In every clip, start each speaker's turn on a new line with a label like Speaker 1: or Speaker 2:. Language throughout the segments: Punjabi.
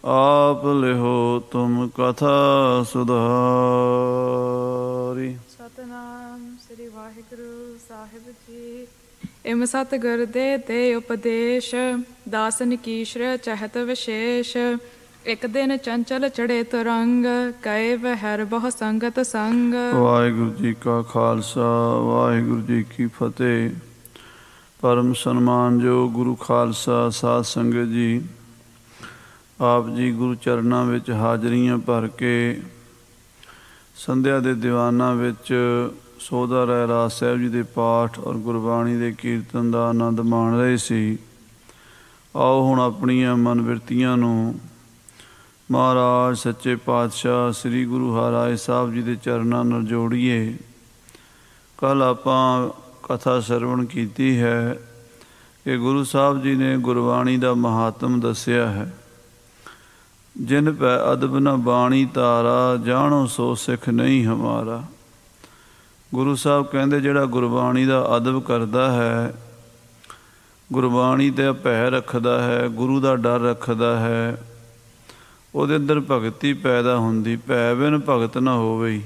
Speaker 1: आप लिहो तुम कथा सुधारी।
Speaker 2: सतनाम श्री वाहिगुरु साहिब जी। इम सतगुर दे ते उपदेश, दासन की श्रेय चहत विशेष। एक दिन चंचल चढ़े तुरंग, कए बहर बहु संगत संग।
Speaker 1: वाहिगुरु जी का खालसा वाहिगुरु जी की फतेह। परम सन्मान जो गुरु खालसा साध संगत जी, आप जी गुरु चरਨਾਂ ਵਿੱਚ ਹਾਜ਼ਰੀਆਂ ਭਰ ਕੇ ਸੰਧਿਆ ਦੇ ਦੀਵਾਨਾਂ ਵਿੱਚ ਸੋਧਾ ਰਾਏ ਰਾਜ ਸਾਹਿਬ ਜੀ ਦੇ ਪਾਠ ਔਰ ਗੁਰਬਾਣੀ ਦੇ ਕੀਰਤਨ ਦਾ ਆਨੰਦ ਮਾਣ ਰਹੇ ਸੀ। ਆਓ ਹੁਣ ਆਪਣੀਆਂ ਮਨਵਿਰਤੀਆਂ ਨੂੰ ਮਹਾਰਾਜ ਸੱਚੇ ਪਾਤਸ਼ਾਹ ਸ੍ਰੀ ਗੁਰੂ ਹਰਿਰਾਏ ਸਾਹਿਬ ਜੀ ਦੇ ਚਰਨਾਂ ਨਾਲ ਜੋੜੀਏ। ਕੱਲ੍ਹ ਆਪਾਂ ਕਥਾ ਸਰਵਣ ਕੀਤੀ ਹੈ ਕਿ ਗੁਰੂ ਸਾਹਿਬ ਜੀ ਨੇ ਗੁਰਬਾਣੀ ਦਾ ਮਹਾਤਮ ਦੱਸਿਆ ਹੈ। ਜਿਨ ਪੈ ਅਦਬ ਨ ਬਾਣੀ ਤਾਰਾ, ਜਾਣੋ ਸੋ ਸਿੱਖ ਨਹੀਂ ਹਮਾਰਾ। ਗੁਰੂ ਸਾਹਿਬ ਕਹਿੰਦੇ ਜਿਹੜਾ ਗੁਰਬਾਣੀ ਦਾ ਅਦਬ ਕਰਦਾ ਹੈ, ਗੁਰਬਾਣੀ ਦਾ ਭੈ ਰੱਖਦਾ ਹੈ, ਗੁਰੂ ਦਾ ਡਰ ਰੱਖਦਾ ਹੈ, ਉਹਦੇ ਅੰਦਰ ਭਗਤੀ ਪੈਦਾ ਹੁੰਦੀ। ਭੈ ਬਿਨ ਭਗਤ ਨਾ ਹੋਵੇ।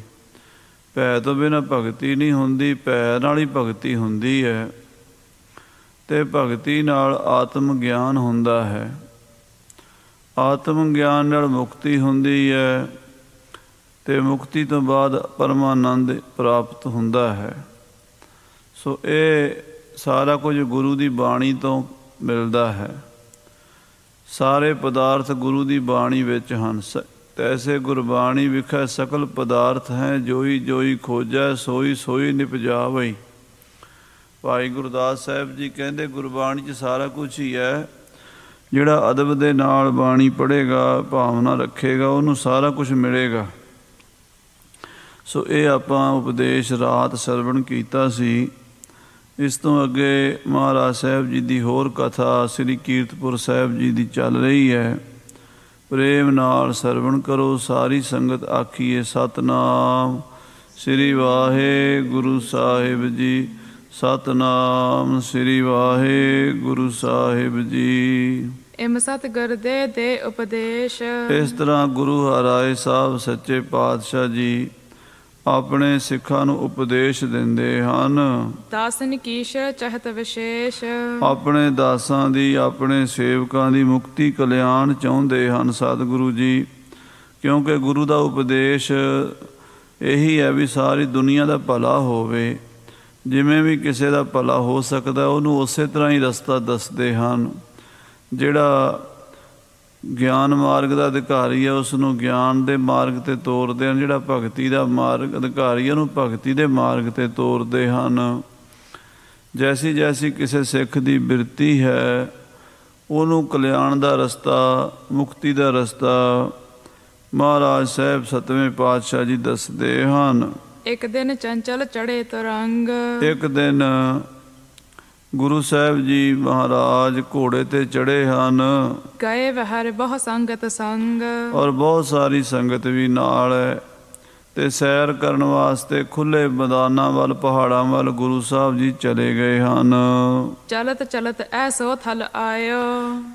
Speaker 1: ਭੈ ਤੋਂ ਬਿਨਾਂ ਭਗਤੀ ਨਹੀਂ ਹੁੰਦੀ, ਭੈ ਨਾਲ ਹੀ ਭਗਤੀ ਹੁੰਦੀ ਹੈ। ਅਤੇ ਭਗਤੀ ਨਾਲ ਆਤਮ ਗਿਆਨ ਹੁੰਦਾ ਹੈ। ਆਤਮ ਗਿਆਨ ਨਾਲ ਮੁਕਤੀ ਹੁੰਦੀ ਹੈ ਅਤੇ ਮੁਕਤੀ ਤੋਂ ਬਾਅਦ ਪਰਮਾਨੰਦ ਪ੍ਰਾਪਤ ਹੁੰਦਾ ਹੈ। ਸੋ ਇਹ ਸਾਰਾ ਕੁਝ ਗੁਰੂ ਦੀ ਬਾਣੀ ਤੋਂ ਮਿਲਦਾ ਹੈ। ਸਾਰੇ ਪਦਾਰਥ ਗੁਰੂ ਦੀ ਬਾਣੀ ਵਿੱਚ ਹਨ। ਤੈਸੇ ਗੁਰਬਾਣੀ ਵਿਖੇ ਸਕਲ ਪਦਾਰਥ ਹੈ, ਜੋਈ ਜੋਈ ਖੋਜੈ ਸੋਈ ਸੋਈ ਨਿਪਜਾਵਈ। ਭਾਈ ਗੁਰਦਾਸ ਸਾਹਿਬ ਜੀ ਕਹਿੰਦੇ ਗੁਰਬਾਣੀ 'ਚ ਸਾਰਾ ਕੁਛ ਹੀ ਹੈ। ਜਿਹੜਾ ਅਦਬ ਦੇ ਨਾਲ ਬਾਣੀ ਪੜ੍ਹੇਗਾ, ਭਾਵਨਾ ਰੱਖੇਗਾ, ਉਹਨੂੰ ਸਾਰਾ ਕੁਛ ਮਿਲੇਗਾ। ਸੋ ਇਹ ਆਪਾਂ ਉਪਦੇਸ਼ ਰਾਤ ਸਰਵਣ ਕੀਤਾ ਸੀ। ਇਸ ਤੋਂ ਅੱਗੇ ਮਹਾਰਾਜ ਸਾਹਿਬ ਜੀ ਦੀ ਹੋਰ ਕਥਾ ਸ੍ਰੀ ਕੀਰਤਪੁਰ ਸਾਹਿਬ ਜੀ ਦੀ ਚੱਲ ਰਹੀ ਹੈ। ਪ੍ਰੇਮ ਨਾਲ ਸਰਵਣ ਕਰੋ ਸਾਰੀ ਸੰਗਤ, ਆਖੀਏ ਸਤਨਾਮ ਸ੍ਰੀ ਵਾਹਿਗੁਰੂ ਸਾਹਿਬ ਜੀ। ਸਤਨਾਮ ਸ੍ਰੀ ਵਾਹਿਗੁਰੂ ਸਾਹਿਬ ਜੀ।
Speaker 2: ਇਮ ਸਤਿਗੁਰ ਦੇ ਉਪਦੇਸ਼।
Speaker 1: ਇਸ ਤਰ੍ਹਾਂ ਗੁਰੂ ਹਰਿਰਾਏ ਸਾਹਿਬ ਸੱਚੇ ਪਾਤਸ਼ਾਹ ਜੀ ਆਪਣੇ ਸਿੱਖਾਂ ਨੂੰ ਉਪਦੇਸ਼ ਦਿੰਦੇ ਹਨ।
Speaker 2: ਦਾਸਨ ਕੀ ਸ਼੍ਰੈ ਚਹਤ ਵਿਸ਼ੇਸ਼। ਆਪਣੇ
Speaker 1: ਦਾਸਾਂ ਦੀ, ਆਪਣੇ ਸੇਵਕਾਂ ਦੀ ਮੁਕਤੀ ਕਲਿਆਣ ਚਾਹੁੰਦੇ ਹਨ ਸਤਿਗੁਰੂ ਜੀ। ਕਿਉਂਕਿ ਗੁਰੂ ਦਾ ਉਪਦੇਸ਼ ਇਹੀ ਹੈ ਵੀ ਸਾਰੀ ਦੁਨੀਆ ਦਾ ਭਲਾ ਹੋਵੇ। ਜਿਵੇਂ ਵੀ ਕਿਸੇ ਦਾ ਭਲਾ ਹੋ ਸਕਦਾ ਉਹਨੂੰ ਉਸੇ ਤਰ੍ਹਾਂ ਹੀ ਰਸਤਾ ਦੱਸਦੇ ਹਨ। ਜਿਹੜਾ ਗਿਆਨ ਮਾਰਗ ਦਾ ਅਧਿਕਾਰੀ ਹੈ ਉਸ ਨੂੰ ਗਿਆਨ ਦੇ ਮਾਰਗ 'ਤੇ ਤੋਰਦੇ ਹਨ। ਜਿਹੜਾ ਭਗਤੀ ਦਾ ਮਾਰਗ ਅਧਿਕਾਰੀ ਹੈ ਉਹਨੂੰ ਭਗਤੀ ਦੇ ਮਾਰਗ 'ਤੇ ਤੋਰਦੇ ਹਨ। ਜੈਸੀ ਜੈਸੀ ਕਿਸੇ ਸਿੱਖ ਦੀ ਬਿਰਤੀ ਹੈ ਉਹਨੂੰ ਕਲਿਆਣ ਦਾ ਰਸਤਾ, ਮੁਕਤੀ ਦਾ ਰਸਤਾ ਮਹਾਰਾਜ ਸਾਹਿਬ ਸਤਵੇਂ ਪਾਤਸ਼ਾਹ ਜੀ ਦੱਸਦੇ ਹਨ।
Speaker 2: ਇੱਕ ਦਿਨ ਚੰਚਲ ਚੜ੍ਹੇ ਤੁਰੰਗ।
Speaker 1: ਇੱਕ ਦਿਨ ਗੁਰੂ ਸਾਹਿਬ ਜੀ ਮਹਾਰਾਜ ਘੋੜੇ 'ਤੇ ਚੜ੍ਹੇ ਹਨ।
Speaker 2: ਗਏ ਵਹਰ ਬਹੁ ਸੰਗਤ ਸੰਗ। ਔਰ
Speaker 1: ਬਹੁਤ ਸਾਰੀ ਸੰਗਤ ਵੀ ਨਾਲ ਹੈ। ਅਤੇ ਸੈਰ ਕਰਨ ਵਾਸਤੇ ਖੁੱਲ੍ਹੇ ਮੈਦਾਨਾਂ ਵੱਲ, ਪਹਾੜਾਂ ਵੱਲ ਗੁਰੂ ਸਾਹਿਬ ਜੀ ਚਲੇ ਗਏ ਹਨ।
Speaker 2: ਚਲਤ ਚਲਤ ਐਸੋ ਥਲ ਆਇਓ।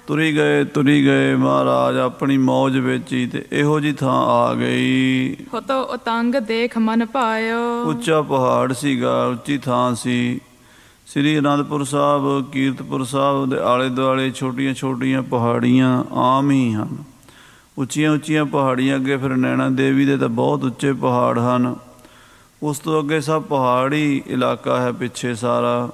Speaker 1: ਤੁਰੀ ਗਏ ਮਹਾਰਾਜ ਆਪਣੀ ਮੌਜ ਵਿੱਚ ਹੀ, ਅਤੇ ਇਹੋ ਜਿਹੀ ਥਾਂ ਆ ਗਈ।
Speaker 2: ਹੋਤੋ ਉਤੰਗ ਦੇਖ ਮਨ ਭਾਇਓ।
Speaker 1: ਉੱਚਾ ਪਹਾੜ ਸੀਗਾ, ਉੱਚੀ ਥਾਂ ਸੀ। ਸ੍ਰੀ ਅਨੰਦਪੁਰ ਸਾਹਿਬ, ਕੀਰਤਪੁਰ ਸਾਹਿਬ ਦੇ ਆਲੇ ਦੁਆਲੇ ਛੋਟੀਆਂ ਛੋਟੀਆਂ ਪਹਾੜੀਆਂ ਆਮ ਹੀ ਹਨ। ਉੱਚੀਆਂ ਉੱਚੀਆਂ ਪਹਾੜੀਆਂ ਅੱਗੇ ਫਿਰ ਨੈਣਾ ਦੇਵੀ ਦੇ ਤਾਂ ਬਹੁਤ ਉੱਚੇ ਪਹਾੜ ਹਨ। ਉਸ ਤੋਂ ਅੱਗੇ ਸਭ ਪਹਾੜੀ ਇਲਾਕਾ ਹੈ ਪਿੱਛੇ ਸਾਰਾ।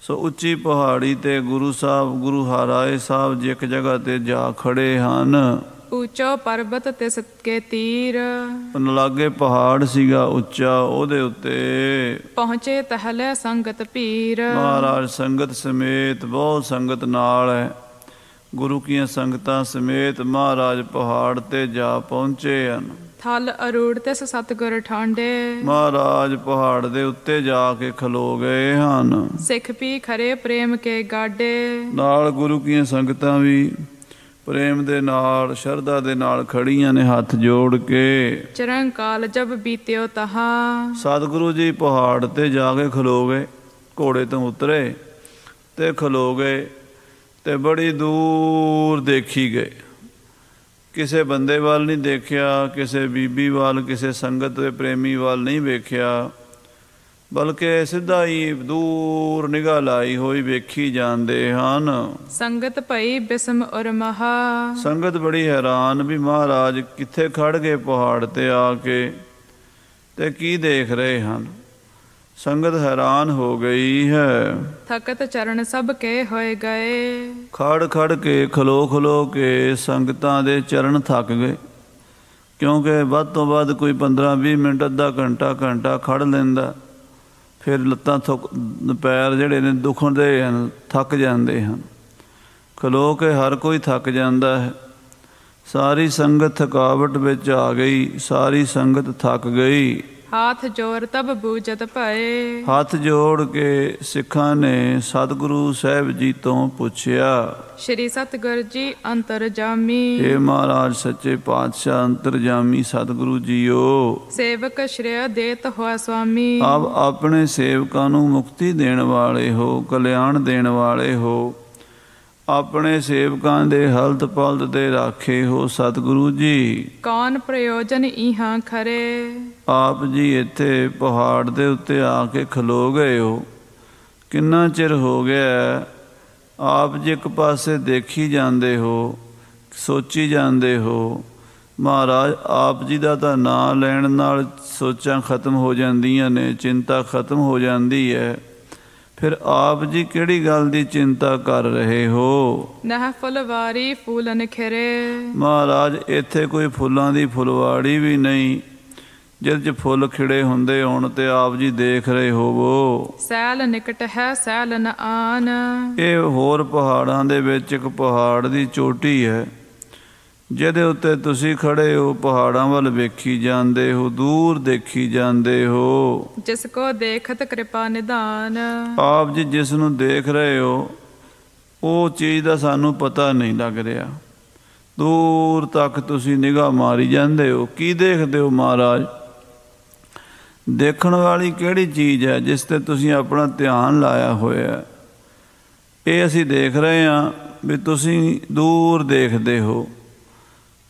Speaker 1: ਸੋ ਉੱਚੀ ਪਹਾੜੀ 'ਤੇ ਗੁਰੂ ਸਾਹਿਬ, ਗੁਰੂ ਹਰਿਰਾਏ ਸਾਹਿਬ ਜੀ ਇੱਕ ਜਗ੍ਹਾ 'ਤੇ ਜਾ ਖੜ੍ਹੇ ਹਨ।
Speaker 2: ਉੱਚੋ ਪਰਬਤ ਤਿਸ ਕੇ ਤੀਰ।
Speaker 1: ਲਾਗੇ ਪਹਾੜ ਸੀਗਾ ਉੱਚਾ, ਉਹਦੇ ਉੱਤੇ
Speaker 2: ਪਹੁੰਚੇ ਤਹਲੇ ਸੰਗਤ ਭੀਰ। ਮਹਾਰਾਜ
Speaker 1: ਸੰਗਤ ਸਮੇਤ, ਬਹੁਤ ਸੰਗਤ ਨਾਲ ਹੈ, ਗੁਰੂ ਕੀਆਂ ਸੰਗਤਾਂ ਸਮੇਤ ਮਹਾਰਾਜ ਪਹਾੜ 'ਤੇ ਜਾ ਪਹੁੰਚੇ ਹਨ।
Speaker 2: ਥਲ ਅਰੂੜ ਤਿਸ ਸਤਿਗੁਰ ਠਾਂਡੇ।
Speaker 1: ਮਹਾਰਾਜ ਪਹਾੜ ਦੇ ਉੱਤੇ ਜਾ ਕੇ ਖਲੋ ਗਏ ਹਨ।
Speaker 2: ਸਿੱਖ ਪੀ ਖਰੇ ਪ੍ਰੇਮ ਕੇ ਗਾਡੇ। ਨਾਲ
Speaker 1: ਗੁਰੂ ਕੀਆਂ ਸੰਗਤਾਂ ਵੀ ਪ੍ਰੇਮ ਦੇ ਨਾਲ, ਸ਼ਰਧਾ ਦੇ ਨਾਲ ਖੜੀਆਂ ਨੇ ਹੱਥ ਜੋੜ ਕੇ।
Speaker 2: ਚਿਰੰਕਾਲ ਜਬ ਬੀਤਿਓ ਤਹਾਂ।
Speaker 1: ਸਤਿਗੁਰੂ ਜੀ ਪਹਾੜ 'ਤੇ ਜਾ ਕੇ ਖਲੋ ਗਏ, ਘੋੜੇ ਤੋਂ ਉਤਰੇ ਅਤੇ ਖਲੋ ਗਏ ਅਤੇ ਬੜੀ ਦੂਰ ਦੇਖੀ ਗਏ। ਕਿਸੇ ਬੰਦੇ ਵੱਲ ਨਹੀਂ ਦੇਖਿਆ, ਕਿਸੇ ਬੀਬੀ ਵੱਲ, ਕਿਸੇ ਸੰਗਤ ਦੇ ਪ੍ਰੇਮੀ ਵੱਲ ਨਹੀਂ ਵੇਖਿਆ, ਬਲਕਿ ਸਿੱਧਾ ਹੀ ਦੂਰ ਨਿਗਾਹ ਲਾਈ ਹੋਈ ਵੇਖੀ ਜਾਂਦੇ ਹਨ।
Speaker 2: ਸੰਗਤ ਭਈ ਬਿਸਮ ਔਰ ਮਹਾ।
Speaker 1: ਸੰਗਤ ਬੜੀ ਹੈਰਾਨ ਵੀ ਮਹਾਰਾਜ ਕਿੱਥੇ ਖੜ ਗਏ ਪਹਾੜ ਤੇ ਆ ਕੇ ਤੇ ਕੀ ਦੇਖ ਰਹੇ ਹਨ। ਸੰਗਤ ਹੈਰਾਨ ਹੋ ਗਈ ਹੈ।
Speaker 2: ਥਕਤ ਚਰਨ ਸਭ ਕੇ ਹੋਏ ਗਏ।
Speaker 1: ਖੜ ਖੜ ਕੇ ਖਲੋ ਖਲੋ ਕੇ ਸੰਗਤਾਂ ਦੇ ਚਰਨ ਥੱਕ ਗਏ, ਕਿਉਂਕਿ ਵੱਧ ਤੋਂ ਵੱਧ ਕੋਈ 15-20 ਮਿੰਟ, ਅੱਧਾ ਘੰਟਾ ਖੜ ਲੈਂਦਾ, ਫਿਰ ਲੱਤਾਂ ਪੈਰ ਜਿਹੜੇ ਨੇ ਦੁਖਦੇ ਹਨ, ਥੱਕ ਜਾਂਦੇ ਹਨ। ਖਲੋ ਕੇ ਹਰ ਕੋਈ ਥੱਕ ਜਾਂਦਾ ਹੈ। ਸਾਰੀ ਸੰਗਤ ਥਕਾਵਟ ਵਿੱਚ ਆ ਗਈ, ਸਾਰੀ ਸੰਗਤ ਥੱਕ ਗਈ।
Speaker 2: ਹਾਥ ਜੋੜ ਤਬ ਬੂਝਤ ਭਏ।
Speaker 1: ਹੱਥ ਜੋੜ ਕੇ ਸਿੱਖਾਂ ਨੇ ਸਤਿਗੁਰੂ ਸਾਹਿਬ ਜੀ ਤੋਂ ਪੁੱਛਿਆ,
Speaker 2: ਸ਼੍ਰੀ ਸਤਿਗੁਰ ਜੀ ਅੰਤਰਜਾਮੀ।
Speaker 1: ਇਹ ਮਹਾਰਾਜ ਸੱਚੇ ਪਾਤਸ਼ਾਹ ਅੰਤਰਜਾਮੀ ਸਤਿਗੁਰੂ ਜੀਓ,
Speaker 2: ਸੇਵਕ ਸ਼੍ਰੇਅ ਦੇਤ ਹੋਆ ਸੁਆਮੀ।
Speaker 1: ਆਪ ਆਪਣੇ ਸੇਵਕਾਂ ਨੂੰ ਮੁਕਤੀ ਦੇਣ ਵਾਲੇ ਹੋ, ਕਲਿਆਣ ਦੇਣ ਵਾਲੇ ਹੋ, ਆਪਣੇ ਸੇਵਕਾਂ ਦੇ ਹਲਤ ਪਲਤ ਦੇ ਰਾਖੇ ਹੋ ਸਤਿਗੁਰੂ ਜੀ।
Speaker 2: ਕੌਣ ਪ੍ਰਯੋਜਨ ਇਹਾਂ ਖਰੇ।
Speaker 1: ਆਪ ਜੀ ਇੱਥੇ ਪਹਾੜ ਦੇ ਉੱਤੇ ਆ ਕੇ ਖਲੋ ਗਏ ਹੋ, ਕਿੰਨਾ ਚਿਰ ਹੋ ਗਿਆ। ਆਪ ਜੀ ਇੱਕ ਪਾਸੇ ਦੇਖੀ ਜਾਂਦੇ ਹੋ, ਸੋਚੀ ਜਾਂਦੇ ਹੋ। ਮਹਾਰਾਜ ਆਪ ਜੀ ਦਾ ਤਾਂ ਨਾਂ ਲੈਣ ਨਾਲ ਸੋਚਾਂ ਖਤਮ ਹੋ ਜਾਂਦੀਆਂ ਨੇ, ਚਿੰਤਾ ਖਤਮ ਹੋ ਜਾਂਦੀ ਹੈ। ਫਿਰ ਆਪ ਜੀ ਕਿਹੜੀ ਗੱਲ ਦੀ ਚਿੰਤਾ ਕਰ ਰਹੇ ਹੋ।
Speaker 2: ਨਹ ਫੁਲਵਾਰੀ ਫੂਲਨ ਖਿਰੇ। ਮਹਾਰਾਜ
Speaker 1: ਇੱਥੇ ਕੋਈ ਫੁੱਲਾਂ ਦੀ ਫੁਲਵਾੜੀ ਵੀ ਨਹੀਂ ਜਿਹਦੇ 'ਚ ਫੁੱਲ ਖਿੜੇ ਹੁੰਦੇ ਹੋਣ ਤੇ ਆਪ ਜੀ ਦੇਖ ਰਹੇ ਹੋਵੋ।
Speaker 2: ਸੈਲ ਨਿਕਟ ਹੈ ਸੈਲ ਨ ਆਨ।
Speaker 1: ਇਹ ਹੋਰ ਪਹਾੜਾਂ ਦੇ ਵਿੱਚ ਇੱਕ ਪਹਾੜ ਦੀ ਚੋਟੀ ਹੈ ਜਿਹਦੇ ਉੱਤੇ ਤੁਸੀਂ ਖੜੇ ਹੋ, ਪਹਾੜਾਂ ਵੱਲ ਵੇਖੀ ਜਾਂਦੇ ਹੋ, ਦੂਰ ਦੇਖੀ ਜਾਂਦੇ ਹੋ।
Speaker 2: ਜਿਸ ਕੋ ਦੇਖਤ ਕਿਰਪਾ ਨਿਧਾਨ।
Speaker 1: ਆਪ ਜੀ ਜਿਸ ਨੂੰ ਦੇਖ ਰਹੇ ਹੋ ਉਹ ਚੀਜ਼ ਦਾ ਸਾਨੂੰ ਪਤਾ ਨਹੀਂ ਲੱਗ ਰਿਹਾ। ਦੂਰ ਤੱਕ ਤੁਸੀਂ ਨਿਗਾਹ ਮਾਰੀ ਜਾਂਦੇ ਹੋ। ਕੀ ਦੇਖਦੇ ਹੋ ਮਹਾਰਾਜ? ਦੇਖਣ ਵਾਲੀ ਕਿਹੜੀ ਚੀਜ਼ ਹੈ ਜਿਸ ਤੇ ਤੁਸੀਂ ਆਪਣਾ ਧਿਆਨ ਲਾਇਆ ਹੋਇਆ? ਇਹ ਅਸੀਂ ਦੇਖ ਰਹੇ ਹਾਂ ਵੀ ਤੁਸੀਂ ਦੂਰ ਦੇਖਦੇ ਹੋ।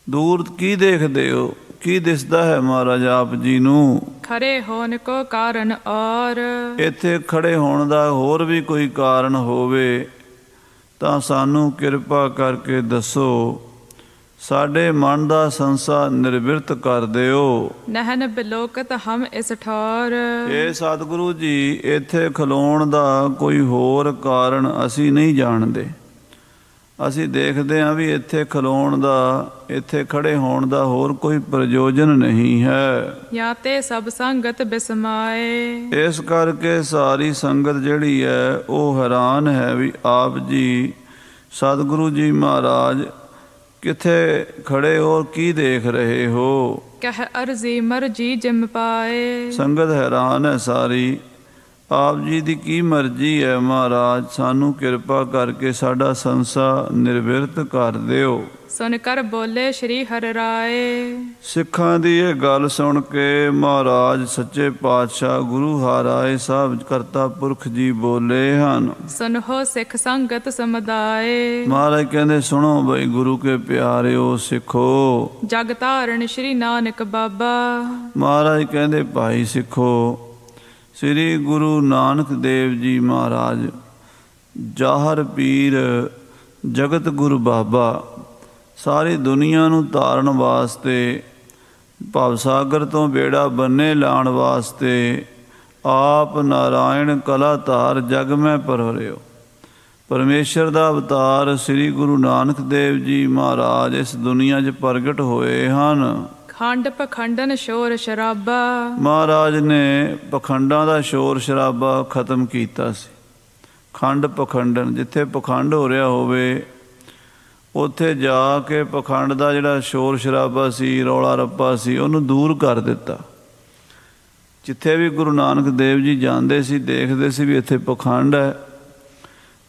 Speaker 1: ਦੂਰ ਕੀ ਦੇਖਦੇ ਹੋ? ਕੀ ਦਿਸਦਾ ਹੈ ਮਹਾਰਾਜ ਆਪ ਜੀ ਨੂੰ?
Speaker 2: ਖੜੇ ਹੋਣ ਕੋ ਕਾਰਨ ਔਰ।
Speaker 1: ਇੱਥੇ ਖੜੇ ਹੋਣ ਦਾ ਹੋਰ ਵੀ ਕੋਈ ਕਾਰਨ ਹੋਵੇ ਤਾਂ ਸਾਨੂੰ ਕਿਰਪਾ ਕਰਕੇ ਦੱਸੋ। ਸਾਡੇ ਮਨ ਦਾ ਸੰਸਾ ਨਿਰਵਿਰਤ ਕਰ ਦਿਓ।
Speaker 2: ਨਹਨ ਬਿਲੋਕਤ ਹਮ ਇਸ ਠੌਰ।
Speaker 1: ਇਹ ਸਤਿਗੁਰੂ ਜੀ ਇੱਥੇ ਖਲੋਣ ਦਾ ਕੋਈ ਹੋਰ ਕਾਰਨ ਅਸੀਂ ਨਹੀਂ ਜਾਣਦੇ। ਅਸੀਂ ਦੇਖਦੇ ਹਾਂ ਵੀ ਇੱਥੇ ਖਲੋਣ ਦਾ, ਇੱਥੇ ਖੜੇ ਹੋਣ ਦਾ ਹੋਰ ਕੋਈ ਪ੍ਰਯੋਜਨ ਨਹੀਂ ਹੈ।
Speaker 2: ਜਾਂ ਤੇ ਸਭ ਸੰਗਤ ਬਿਸਮਾਏ। ਇਸ
Speaker 1: ਕਰਕੇ ਸਾਰੀ ਸੰਗਤ ਜਿਹੜੀ ਹੈ ਉਹ ਹੈਰਾਨ ਹੈ ਵੀ ਆਪ ਜੀ ਸਤਿਗੁਰੂ ਜੀ ਮਹਾਰਾਜ ਕਿੱਥੇ ਖੜੇ ਹੋ, ਕੀ ਦੇਖ ਰਹੇ ਹੋ?
Speaker 2: ਕਹਿ ਅਰਜ਼ੀ ਮਰਜੀ ਜਿਮ ਪਾਏ।
Speaker 1: ਸੰਗਤ ਹੈਰਾਨ ਹੈ ਸਾਰੀ। ਆਪ ਜੀ ਦੀ ਕੀ ਮਰਜ਼ੀ ਹੈ ਮਹਾਰਾਜ? ਸਾਨੂੰ ਕਿਰਪਾ ਕਰਕੇ ਸਾਡਾ ਸੰਸਾ ਨਿਰਵਿਰਤ ਕਰ ਦਿਓ।
Speaker 2: ਸੁਣ ਕਰ ਬੋਲੇ ਸ਼੍ਰੀ ਹਰਿ ਰਾਏ।
Speaker 1: ਸਿੱਖਾਂ ਦੀ ਇਹ ਗੱਲ ਸੁਣ ਕੇ ਮਹਾਰਾਜ ਸੱਚੇ ਪਾਤਸ਼ਾਹ ਗੁਰੂ ਹਰਿਰਾਏ ਸਾਹਿਬ ਕਰਤਾ ਪੁਰਖ ਜੀ ਬੋਲੇ ਹਨ।
Speaker 2: ਸੁਨੋ ਸਿੱਖ ਸੰਗਤ ਸਮੁਦਾਏ।
Speaker 1: ਮਹਾਰਾਜ ਕਹਿੰਦੇ ਸੁਣੋ ਬਈ ਗੁਰੂ ਕੇ ਪਿਆਰਿਓ ਸਿੱਖੋ।
Speaker 2: ਜਗ ਧਾਰਨ ਸ਼੍ਰੀ ਨਾਨਕ ਬਾਬਾ।
Speaker 1: ਮਹਾਰਾਜ ਕਹਿੰਦੇ ਭਾਈ ਸਿੱਖੋ, ਸ੍ਰੀ ਗੁਰੂ ਨਾਨਕ ਦੇਵ ਜੀ ਮਹਾਰਾਜ ਜਾਹਰ ਪੀਰ ਜਗਤ ਗੁਰੂ ਬਾਬਾ ਸਾਰੀ ਦੁਨੀਆ ਨੂੰ ਤਾਰਨ ਵਾਸਤੇ, ਭਵਸਾਗਰ ਤੋਂ ਬੇੜਾ ਬੰਨੇ ਲਾਉਣ ਵਾਸਤੇ ਆਪ ਨਾਰਾਇਣ ਕਲਾ ਧਾਰ ਜਗ ਮੈਂ ਪਰਵਰਿਓ। ਪਰਮੇਸ਼ਰ ਦਾ ਅਵਤਾਰ ਸ੍ਰੀ ਗੁਰੂ ਨਾਨਕ ਦੇਵ ਜੀ ਮਹਾਰਾਜ ਇਸ ਦੁਨੀਆ 'ਚ ਪ੍ਰਗਟ ਹੋਏ ਹਨ।
Speaker 2: ਖੰਡ ਪਖੰਡਨ ਸ਼ੋਰ ਸ਼ਰਾਬਾ।
Speaker 1: ਮਹਾਰਾਜ ਨੇ ਪਖੰਡਾਂ ਦਾ ਸ਼ੋਰ ਸ਼ਰਾਬਾ ਖਤਮ ਕੀਤਾ ਸੀ। ਖੰਡ ਪਖੰਡਨ, ਜਿੱਥੇ ਪਖੰਡ ਹੋ ਰਿਹਾ ਹੋਵੇ ਉੱਥੇ ਜਾ ਕੇ ਪਖੰਡ ਦਾ ਜਿਹੜਾ ਸ਼ੋਰ ਸ਼ਰਾਬਾ ਸੀ, ਰੌਲਾ ਰੱਪਾ ਸੀ, ਉਹਨੂੰ ਦੂਰ ਕਰ ਦਿੱਤਾ। ਜਿੱਥੇ ਵੀ ਗੁਰੂ ਨਾਨਕ ਦੇਵ ਜੀ ਜਾਂਦੇ ਸੀ ਦੇਖਦੇ ਸੀ ਵੀ ਇੱਥੇ ਪਖੰਡ ਹੈ।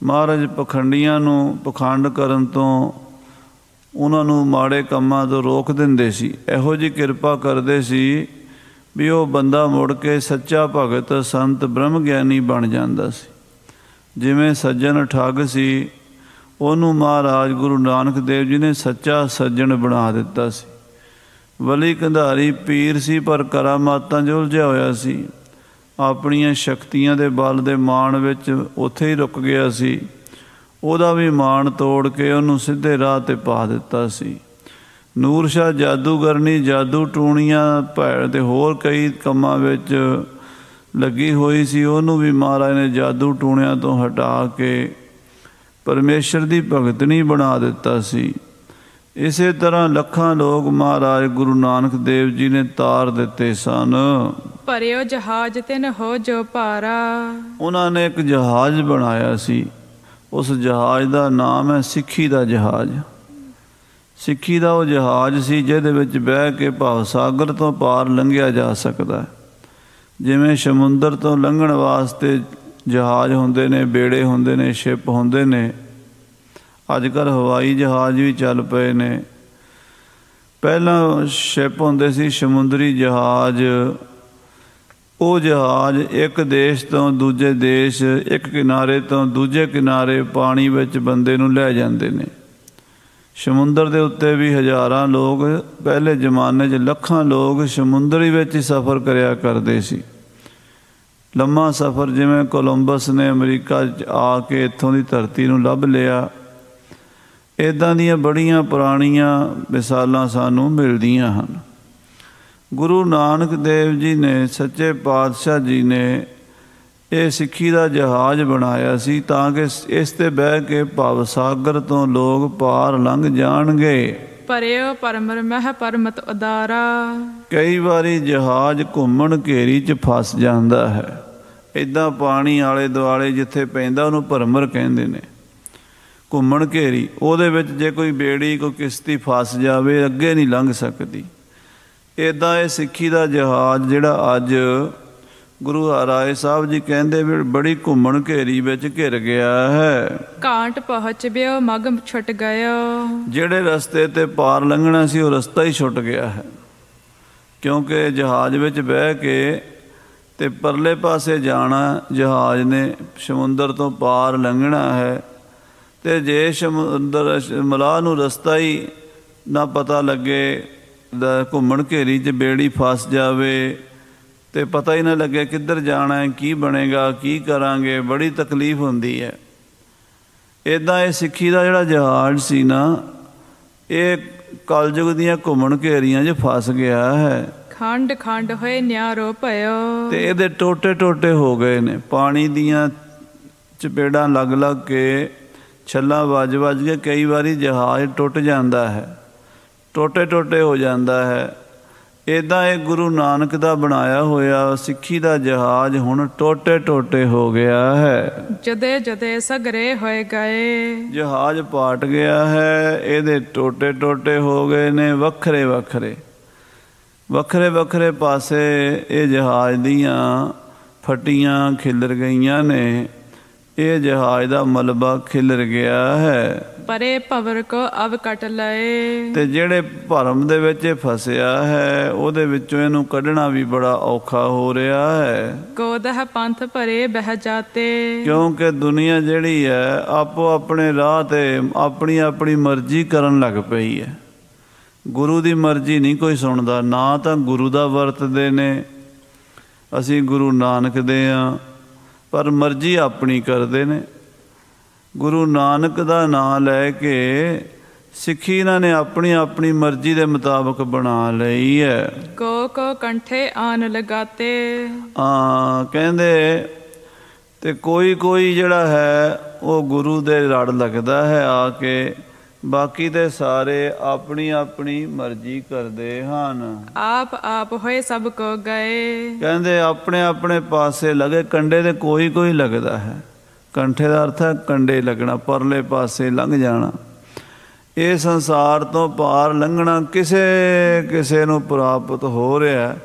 Speaker 1: ਮਹਾਰਾਜ ਪਖੰਡੀਆਂ ਨੂੰ ਪਖੰਡ ਕਰਨ ਤੋਂ, ਉਹਨਾਂ ਨੂੰ ਮਾੜੇ ਕੰਮਾਂ ਤੋਂ ਰੋਕ ਦਿੰਦੇ ਸੀ। ਇਹੋ ਜਿਹੀ ਕਿਰਪਾ ਕਰਦੇ ਸੀ ਵੀ ਉਹ ਬੰਦਾ ਮੁੜ ਕੇ ਸੱਚਾ ਭਗਤ ਸੰਤ ਬ੍ਰਹਮ ਗਿਆਨੀ ਬਣ ਜਾਂਦਾ ਸੀ। ਜਿਵੇਂ ਸੱਜਣ ਠੱਗ ਸੀ ਉਹਨੂੰ ਮਹਾਰਾਜ ਗੁਰੂ ਨਾਨਕ ਦੇਵ ਜੀ ਨੇ ਸੱਚਾ ਸੱਜਣ ਬਣਾ ਦਿੱਤਾ ਸੀ। ਵਲੀ ਕੰਧਾਰੀ ਪੀਰ ਸੀ, ਪਰ ਕਰਾਮਾਤਾਂ 'ਚ ਉਲਝਿਆ ਹੋਇਆ ਸੀ। ਆਪਣੀਆਂ ਸ਼ਕਤੀਆਂ ਦੇ ਬਲ ਦੇ ਮਾਣ ਵਿੱਚ ਉੱਥੇ ਹੀ ਰੁਕ ਗਿਆ ਸੀ। ਉਹਦਾ ਵੀ ਮਾਣ ਤੋੜ ਕੇ ਉਹਨੂੰ ਸਿੱਧੇ ਰਾਹ 'ਤੇ ਪਾ ਦਿੱਤਾ ਸੀ। ਨੂਰ ਸ਼ਾਹ ਜਾਦੂਗਰਨੀ, ਜਾਦੂ ਟੂਣੀਆਂ, ਭੈੜ ਅਤੇ ਹੋਰ ਕਈ ਕੰਮਾਂ ਵਿੱਚ ਲੱਗੀ ਹੋਈ ਸੀ। ਉਹਨੂੰ ਵੀ ਮਹਾਰਾਜ ਨੇ ਜਾਦੂ ਟੂਣਿਆਂ ਤੋਂ ਹਟਾ ਕੇ ਪਰਮੇਸ਼ਰ ਦੀ ਭਗਤਣੀ ਬਣਾ ਦਿੱਤਾ ਸੀ। ਇਸੇ ਤਰ੍ਹਾਂ ਲੱਖਾਂ ਲੋਕ ਮਹਾਰਾਜ ਗੁਰੂ ਨਾਨਕ ਦੇਵ ਜੀ ਨੇ ਤਾਰ ਦਿੱਤੇ ਸਨ।
Speaker 2: ਭਰਿਓ ਜਹਾਜ਼ ਤਿਨ ਹੋ ਜੋ ਭਾਰਾ। ਉਹਨਾਂ
Speaker 1: ਨੇ ਇੱਕ ਜਹਾਜ਼ ਬਣਾਇਆ ਸੀ। ਉਸ ਜਹਾਜ਼ ਦਾ ਨਾਮ ਹੈ ਸਿੱਖੀ ਦਾ ਜਹਾਜ਼। ਸਿੱਖੀ ਦਾ ਉਹ ਜਹਾਜ਼ ਸੀ ਜਿਹਦੇ ਵਿੱਚ ਬਹਿ ਕੇ ਭਵ ਸਾਗਰ ਤੋਂ ਪਾਰ ਲੰਘਿਆ ਜਾ ਸਕਦਾ। ਜਿਵੇਂ ਸਮੁੰਦਰ ਤੋਂ ਲੰਘਣ ਵਾਸਤੇ ਜਹਾਜ਼ ਹੁੰਦੇ ਨੇ, ਬੇੜੇ ਹੁੰਦੇ ਨੇ, ਸ਼ਿਪ ਹੁੰਦੇ ਨੇ। ਅੱਜ ਕੱਲ੍ਹ ਹਵਾਈ ਜਹਾਜ਼ ਵੀ ਚੱਲ ਪਏ ਨੇ। ਪਹਿਲਾਂ ਸ਼ਿਪ ਹੁੰਦੇ ਸੀ, ਸਮੁੰਦਰੀ ਜਹਾਜ਼। ਉਹ ਜਹਾਜ਼ ਇੱਕ ਦੇਸ਼ ਤੋਂ ਦੂਜੇ ਦੇਸ਼, ਇੱਕ ਕਿਨਾਰੇ ਤੋਂ ਦੂਜੇ ਕਿਨਾਰੇ ਪਾਣੀ ਵਿੱਚ ਬੰਦੇ ਨੂੰ ਲੈ ਜਾਂਦੇ ਨੇ। ਸਮੁੰਦਰ ਦੇ ਉੱਤੇ ਵੀ ਹਜ਼ਾਰਾਂ ਲੋਕ, ਪਹਿਲੇ ਜ਼ਮਾਨੇ 'ਚ ਲੱਖਾਂ ਲੋਕ ਸਮੁੰਦਰੀ ਵਿੱਚ ਹੀ ਸਫ਼ਰ ਕਰਿਆ ਕਰਦੇ ਸੀ। ਲੰਮਾ ਸਫ਼ਰ, ਜਿਵੇਂ ਕੋਲੰਬਸ ਨੇ ਅਮਰੀਕਾ 'ਚ ਆ ਕੇ ਇੱਥੋਂ ਦੀ ਧਰਤੀ ਨੂੰ ਲੱਭ ਲਿਆ। ਇੱਦਾਂ ਦੀਆਂ ਬੜੀਆਂ ਪੁਰਾਣੀਆਂ ਮਿਸਾਲਾਂ ਸਾਨੂੰ ਮਿਲਦੀਆਂ ਹਨ। ਗੁਰੂ ਨਾਨਕ ਦੇਵ ਜੀ ਨੇ, ਸੱਚੇ ਪਾਤਸ਼ਾਹ ਜੀ ਨੇ ਇਹ ਸਿੱਖੀ ਦਾ ਜਹਾਜ਼ ਬਣਾਇਆ ਸੀ ਤਾਂ ਕਿ ਇਸ 'ਤੇ ਬਹਿ ਕੇ ਭਵ ਸਾਗਰ ਤੋਂ ਲੋਕ ਪਾਰ ਲੰਘ ਜਾਣਗੇ।
Speaker 2: ਭਰਿਓ ਪਰਮਰ ਮਹਿ ਪਰਮਤ ਉਦਾਰਾ।
Speaker 1: ਕਈ ਵਾਰੀ ਜਹਾਜ਼ ਘੁੰਮਣ ਘੇਰੀ 'ਚ ਫਸ ਜਾਂਦਾ ਹੈ। ਇੱਦਾਂ ਪਾਣੀ ਆਲੇ ਦੁਆਲੇ ਜਿੱਥੇ ਪੈਂਦਾ ਉਹਨੂੰ ਭਰਮਰ ਕਹਿੰਦੇ ਨੇ। ਘੁੰਮਣ ਘੇਰੀ, ਉਹਦੇ ਵਿੱਚ ਜੇ ਕੋਈ ਬੇੜੀ, ਕੋਈ ਕਿਸ਼ਤੀ ਫਸ ਜਾਵੇ, ਅੱਗੇ ਨਹੀਂ ਲੰਘ ਸਕਦੀ। ਇੱਦਾਂ ਇਹ ਸਿੱਖੀ ਦਾ ਜਹਾਜ਼ ਜਿਹੜਾ ਅੱਜ ਗੁਰੂ ਹਰਿਰਾਏ ਸਾਹਿਬ ਜੀ ਕਹਿੰਦੇ ਵੀ ਬੜੀ ਘੁੰਮਣ ਘੇਰੀ ਵਿੱਚ ਘਿਰ ਗਿਆ ਹੈ।
Speaker 2: ਘਾਟ ਪਹੁੰਚ ਬਿਓ ਮਗ ਛੁੱਟ ਗਇਓ। ਜਿਹੜੇ
Speaker 1: ਰਸਤੇ 'ਤੇ ਪਾਰ ਲੰਘਣਾ ਸੀ ਉਹ ਰਸਤਾ ਹੀ ਛੁੱਟ ਗਿਆ ਹੈ। ਕਿਉਂਕਿ ਜਹਾਜ਼ ਵਿੱਚ ਬਹਿ ਕੇ ਤੇ ਪਰਲੇ ਪਾਸੇ ਜਾਣਾ ਜਹਾਜ਼ ਨੇ, ਸਮੁੰਦਰ ਤੋਂ ਪਾਰ ਲੰਘਣਾ ਹੈ। ਅਤੇ ਜੇ ਸਮੁੰਦਰ ਮਲਾਹ ਨੂੰ ਰਸਤਾ ਹੀ ਨਾ ਪਤਾ ਲੱਗੇ, ਘੁੰਮਣ ਘੇਰੀ 'ਚ ਬੇੜੀ ਫਸ ਜਾਵੇ ਅਤੇ ਪਤਾ ਹੀ ਨਾ ਲੱਗੇ ਕਿੱਧਰ ਜਾਣਾ ਹੈ, ਕੀ ਬਣੇਗਾ, ਕੀ ਕਰਾਂਗੇ, ਬੜੀ ਤਕਲੀਫ ਹੁੰਦੀ ਹੈ। ਇੱਦਾਂ ਇਹ ਸਿੱਖੀ ਦਾ ਜਿਹੜਾ ਜਹਾਜ਼ ਸੀ ਨਾ, ਇਹ ਕਲਯੁਗ ਦੀਆਂ ਘੁੰਮਣ ਘੇਰੀਆਂ 'ਚ ਫਸ ਗਿਆ ਹੈ।
Speaker 2: ਖੰਡ ਖੰਡ ਹੋਏ ਨਿਆਰੋ ਭਇਓ।
Speaker 1: ਤੇ ਇਹਦੇ ਟੋਟੇ ਟੋਟੇ ਹੋ ਗਏ ਨੇ। ਪਾਣੀ ਦੀਆਂ ਚਪੇੜਾਂ ਲੱਗ ਲੱਗ ਕੇ, ਛੱਲਾਂ ਵੱਜ ਵੱਜ ਕੇ ਕਈ ਵਾਰੀ ਜਹਾਜ਼ ਟੁੱਟ ਜਾਂਦਾ ਹੈ, ਟੋਟੇ ਟੋਟੇ ਹੋ ਜਾਂਦਾ ਹੈ। ਇੱਦਾਂ ਇਹ ਗੁਰੂ ਨਾਨਕ ਦਾ ਬਣਾਇਆ ਹੋਇਆ ਸਿੱਖੀ ਦਾ ਜਹਾਜ਼ ਹੁਣ ਟੋਟੇ ਟੋਟੇ ਹੋ ਗਿਆ ਹੈ।
Speaker 2: ਜਦੇ ਜਦੇ ਸਗਰੇ ਹੋਏ ਗਏ। ਜਹਾਜ਼
Speaker 1: ਪਾਟ ਗਿਆ ਹੈ। ਇਹਦੇ ਟੋਟੇ ਟੋਟੇ ਹੋ ਗਏ ਨੇ। ਵੱਖਰੇ ਵੱਖਰੇ ਵੱਖਰੇ ਵੱਖਰੇ ਪਾਸੇ ਇਹ ਜਹਾਜ਼ ਦੀਆਂ ਫੱਟੀਆਂ ਖਿਲਰ ਗਈਆਂ ਨੇ। ਇਹ ਜਹਾਜ਼ ਦਾ ਮਲਬਾ ਖਿਲਰ ਗਿਆ ਹੈ।
Speaker 2: ਪਰੇ ਭਵਰ ਕੋ ਅਵ ਕੱਟ ਲਏ।
Speaker 1: ਤੇ ਜਿਹੜੇ ਭਰਮ ਦੇ ਵਿੱਚ ਇਹ ਫਸਿਆ ਹੈ, ਉਹਦੇ ਵਿੱਚੋਂ ਇਹਨੂੰ ਕੱਢਣਾ ਵੀ ਬੜਾ ਔਖਾ ਹੋ ਰਿਹਾ ਹੈ।
Speaker 2: ਗੋਦਹ ਪੰਥ ਭਰੇ ਬਹਿ ਜਾਤੇ।
Speaker 1: ਕਿਉਂਕਿ ਦੁਨੀਆ ਜਿਹੜੀ ਹੈ ਆਪੋ ਆਪਣੇ ਰਾਹ 'ਤੇ ਆਪਣੀ ਆਪਣੀ ਮਰਜ਼ੀ ਕਰਨ ਲੱਗ ਪਈ ਹੈ। ਗੁਰੂ ਦੀ ਮਰਜ਼ੀ ਨਹੀਂ ਕੋਈ ਸੁਣਦਾ। ਨਾ ਤਾਂ ਗੁਰੂ ਦਾ ਵਰਤਦੇ ਨੇ, ਅਸੀਂ ਗੁਰੂ ਨਾਨਕ ਦੇ ਹਾਂ, ਪਰ ਮਰਜ਼ੀ ਆਪਣੀ ਕਰਦੇ ਨੇ। ਗੁਰੂ ਨਾਨਕ ਦਾ ਨਾਂ ਲੈ ਕੇ ਸਿੱਖੀ ਇਹਨਾਂ ਨੇ ਆਪਣੀ ਆਪਣੀ ਮਰਜ਼ੀ ਦੇ ਮੁਤਾਬਕ ਬਣਾ ਲਈ ਹੈ।
Speaker 2: ਕੋ ਕੋ ਕੰਠੇ ਆਨ ਲਗਾਤੇ।
Speaker 1: ਕਹਿੰਦੇ ਤੇ ਕੋਈ ਕੋਈ ਜਿਹੜਾ ਹੈ ਉਹ ਗੁਰੂ ਦੇ ਲੜ ਲੱਗਦਾ ਹੈ ਆ ਕੇ। ਬਾਕੀ ਦੇ ਸਾਰੇ ਆਪਣੀ ਆਪਣੀ ਮਰਜ਼ੀ ਕਰਦੇ ਹਨ।
Speaker 2: ਆਪ ਆਪ ਹੋਏ ਸਭ ਕੋ ਗਏ।
Speaker 1: ਕਹਿੰਦੇ ਆਪਣੇ ਆਪਣੇ ਪਾਸੇ ਲਗੇ। ਕੰਡੇ ਤੇ ਕੋਈ ਕੋਈ ਲੱਗਦਾ ਹੈ। ਕੰਠੇ ਦਾ ਅਰਥ ਹੈ ਕੰਡੇ ਲੱਗਣਾ, ਪਰਲੇ ਪਾਸੇ ਲੰਘ ਜਾਣਾ। ਇਹ ਸੰਸਾਰ ਤੋਂ ਪਾਰ ਲੰਘਣਾ ਕਿਸੇ ਕਿਸੇ ਨੂੰ ਪ੍ਰਾਪਤ ਹੋ ਰਿਹਾ।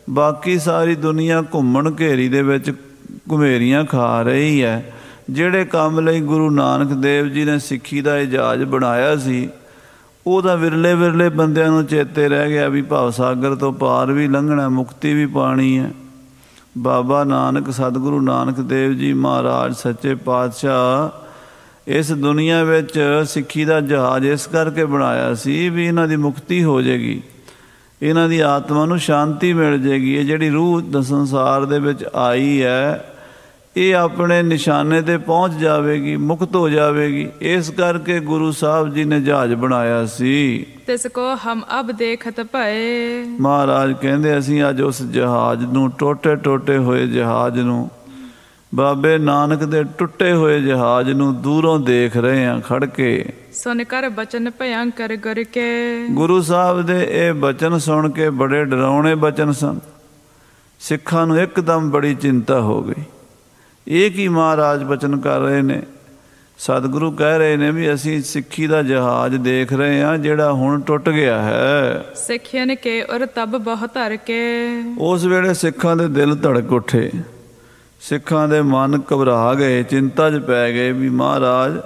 Speaker 1: ਬਾਕੀ ਸਾਰੀ ਦੁਨੀਆ ਘੁੰਮਣ ਘੇਰੀ ਦੇ ਵਿੱਚ ਘੁਮੇਰੀਆਂ ਖਾ ਰਹੀ ਹੈ। ਜਿਹੜੇ ਕੰਮ ਲਈ ਗੁਰੂ ਨਾਨਕ ਦੇਵ ਜੀ ਨੇ ਸਿੱਖੀ ਦਾ ਜਹਾਜ਼ ਬਣਾਇਆ ਸੀ, ਉਹਦਾ ਵਿਰਲੇ ਵਿਰਲੇ ਬੰਦਿਆਂ ਨੂੰ ਚੇਤੇ ਰਹਿ ਗਿਆ ਵੀ ਭਵ ਸਾਗਰ ਤੋਂ ਪਾਰ ਵੀ ਲੰਘਣਾ, ਮੁਕਤੀ ਵੀ ਪਾਣੀ ਹੈ। ਬਾਬਾ ਨਾਨਕ, ਸਤਿਗੁਰੂ ਨਾਨਕ ਦੇਵ ਜੀ ਮਹਾਰਾਜ ਸੱਚੇ ਪਾਤਸ਼ਾਹ ਇਸ ਦੁਨੀਆ ਵਿੱਚ ਸਿੱਖੀ ਦਾ ਜਹਾਜ਼ ਇਸ ਕਰਕੇ ਬਣਾਇਆ ਸੀ ਵੀ ਇਹਨਾਂ ਦੀ ਮੁਕਤੀ ਹੋ ਜਾਏਗੀ, ਇਹਨਾਂ ਦੀ ਆਤਮਾ ਨੂੰ ਸ਼ਾਂਤੀ ਮਿਲ ਜਾਏਗੀ। ਇਹ ਜਿਹੜੀ ਰੂਹ ਸੰਸਾਰ ਦੇ ਵਿੱਚ ਆਈ ਹੈ ਇਹ ਆਪਣੇ ਨਿਸ਼ਾਨੇ 'ਤੇ ਪਹੁੰਚ ਜਾਵੇਗੀ, ਮੁਕਤ ਹੋ ਜਾਵੇਗੀ। ਇਸ ਕਰਕੇ ਗੁਰੂ ਸਾਹਿਬ ਜੀ ਨੇ ਜਹਾਜ਼ ਬਣਾਇਆ ਸੀ।
Speaker 2: ਤਿਸ ਕੋ ਹਮ ਅਬ ਦੇਖਤ ਭਏ।
Speaker 1: ਮਹਾਰਾਜ ਕਹਿੰਦੇ ਅਸੀਂ ਅੱਜ ਉਸ ਜਹਾਜ਼ ਨੂੰ, ਟੋਟੇ ਟੋਟੇ ਹੋਏ ਜਹਾਜ਼ ਨੂੰ, ਬਾਬੇ ਨਾਨਕ ਦੇ ਟੁੱਟੇ ਹੋਏ ਜਹਾਜ਼ ਨੂੰ ਦੂਰੋਂ ਦੇਖ ਰਹੇ ਹਾਂ ਖੜ ਕੇ।
Speaker 2: ਸੁਨ ਕਰ ਬਚਨ ਭਯੰਕਰ ਗੁਰ ਕੇ। ਗੁਰੂ
Speaker 1: ਸਾਹਿਬ ਦੇ ਇਹ ਬਚਨ ਸੁਣ ਕੇ ਬੜੇ ਡਰਾਉਣੇ ਬਚਨ ਸਨ। ਸਿੱਖਾਂ ਨੂੰ ਇੱਕਦਮ ਬੜੀ ਚਿੰਤਾ ਹੋ ਗਈ। ਇਹ ਕੀ ਮਹਾਰਾਜ ਬਚਨ ਕਰ ਰਹੇ ਨੇ? ਸਤਿਗੁਰੂ ਕਹਿ ਰਹੇ ਨੇ ਵੀ ਅਸੀਂ ਸਿੱਖੀ ਦਾ ਜਹਾਜ਼ ਦੇਖ ਰਹੇ ਹਾਂ ਜਿਹੜਾ ਹੁਣ ਟੁੱਟ ਗਿਆ ਹੈ।
Speaker 2: ਸਿੱਖਿਅਨ ਕੇ ਔਰ ਤਬ ਬਹੁ ਧਰ ਕੇ।
Speaker 1: ਉਸ ਵੇਲੇ ਸਿੱਖਾਂ ਦੇ ਦਿਲ ਧੜਕ ਉੱਠੇ, ਸਿੱਖਾਂ ਦੇ ਮਨ ਘਬਰਾ ਗਏ, ਚਿੰਤਾ 'ਚ ਪੈ ਗਏ ਵੀ ਮਹਾਰਾਜ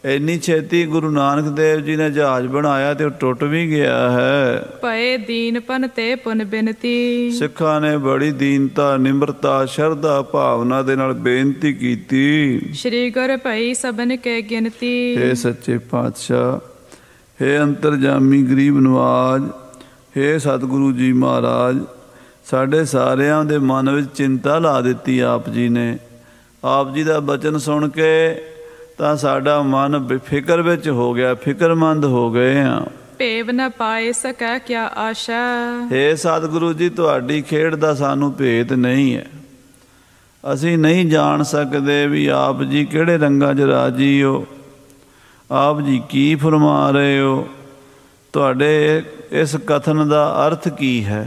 Speaker 1: ਇੰਨੀ ਛੇਤੀ ਗੁਰੂ ਨਾਨਕ ਦੇਵ ਜੀ ਨੇ ਜਹਾਜ਼ ਬਣਾਇਆ ਤੇ ਉਹ ਟੁੱਟ ਵੀ ਗਿਆ ਹੈ।
Speaker 2: ਭਏ ਦੀਨ ਪਨ ਤੇ ਪੁਨ ਬੇਨਤੀ। ਸਿੱਖਾਂ
Speaker 1: ਨੇ ਬੜੀ ਦੀਨਤਾ, ਨਿਮਰਤਾ, ਸ਼ਰਧਾ ਭਾਵਨਾ ਦੇ ਨਾਲ ਬੇਨਤੀ ਕੀਤੀ।
Speaker 2: ਸ਼੍ਰੀ ਗੁਰ ਭਈ ਸਭਨ ਕੇ ਗਿਣਤੀ।
Speaker 1: ਹੇ ਸੱਚੇ ਪਾਤਸ਼ਾਹ, ਹੇ ਅੰਤਰਜਾਮੀ ਗਰੀਬ ਨਵਾਜ, ਹੇ ਸਤਿਗੁਰੂ ਜੀ ਮਹਾਰਾਜ, ਸਾਡੇ ਸਾਰਿਆਂ ਦੇ ਮਨ ਵਿੱਚ ਚਿੰਤਾ ਲਾ ਦਿੱਤੀ ਆਪ ਜੀ ਨੇ। ਆਪ ਜੀ ਦਾ ਬਚਨ ਸੁਣ ਕੇ ਤਾਂ ਸਾਡਾ ਮਨ ਫਿਕਰ ਵਿੱਚ ਹੋ ਗਿਆ, ਫਿਕਰਮੰਦ ਹੋ ਗਏ ਹਾਂ।
Speaker 2: ਭੇਵ ਨ ਪਾਏ ਸਕੈ ਕਿਆ ਆਸ਼ਾ।
Speaker 1: ਹੇ ਸਤਿਗੁਰੂ ਜੀ, ਤੁਹਾਡੀ ਖੇਡ ਦਾ ਸਾਨੂੰ ਭੇਤ ਨਹੀਂ ਹੈ। ਅਸੀਂ ਨਹੀਂ ਜਾਣ ਸਕਦੇ ਵੀ ਆਪ ਜੀ ਕਿਹੜੇ ਰੰਗਾਂ 'ਚ ਰਾਜੀ ਹੋ, ਆਪ ਜੀ ਕੀ ਫਰਮਾ ਰਹੇ ਹੋ, ਤੁਹਾਡੇ ਇਸ ਕਥਨ ਦਾ ਅਰਥ ਕੀ ਹੈ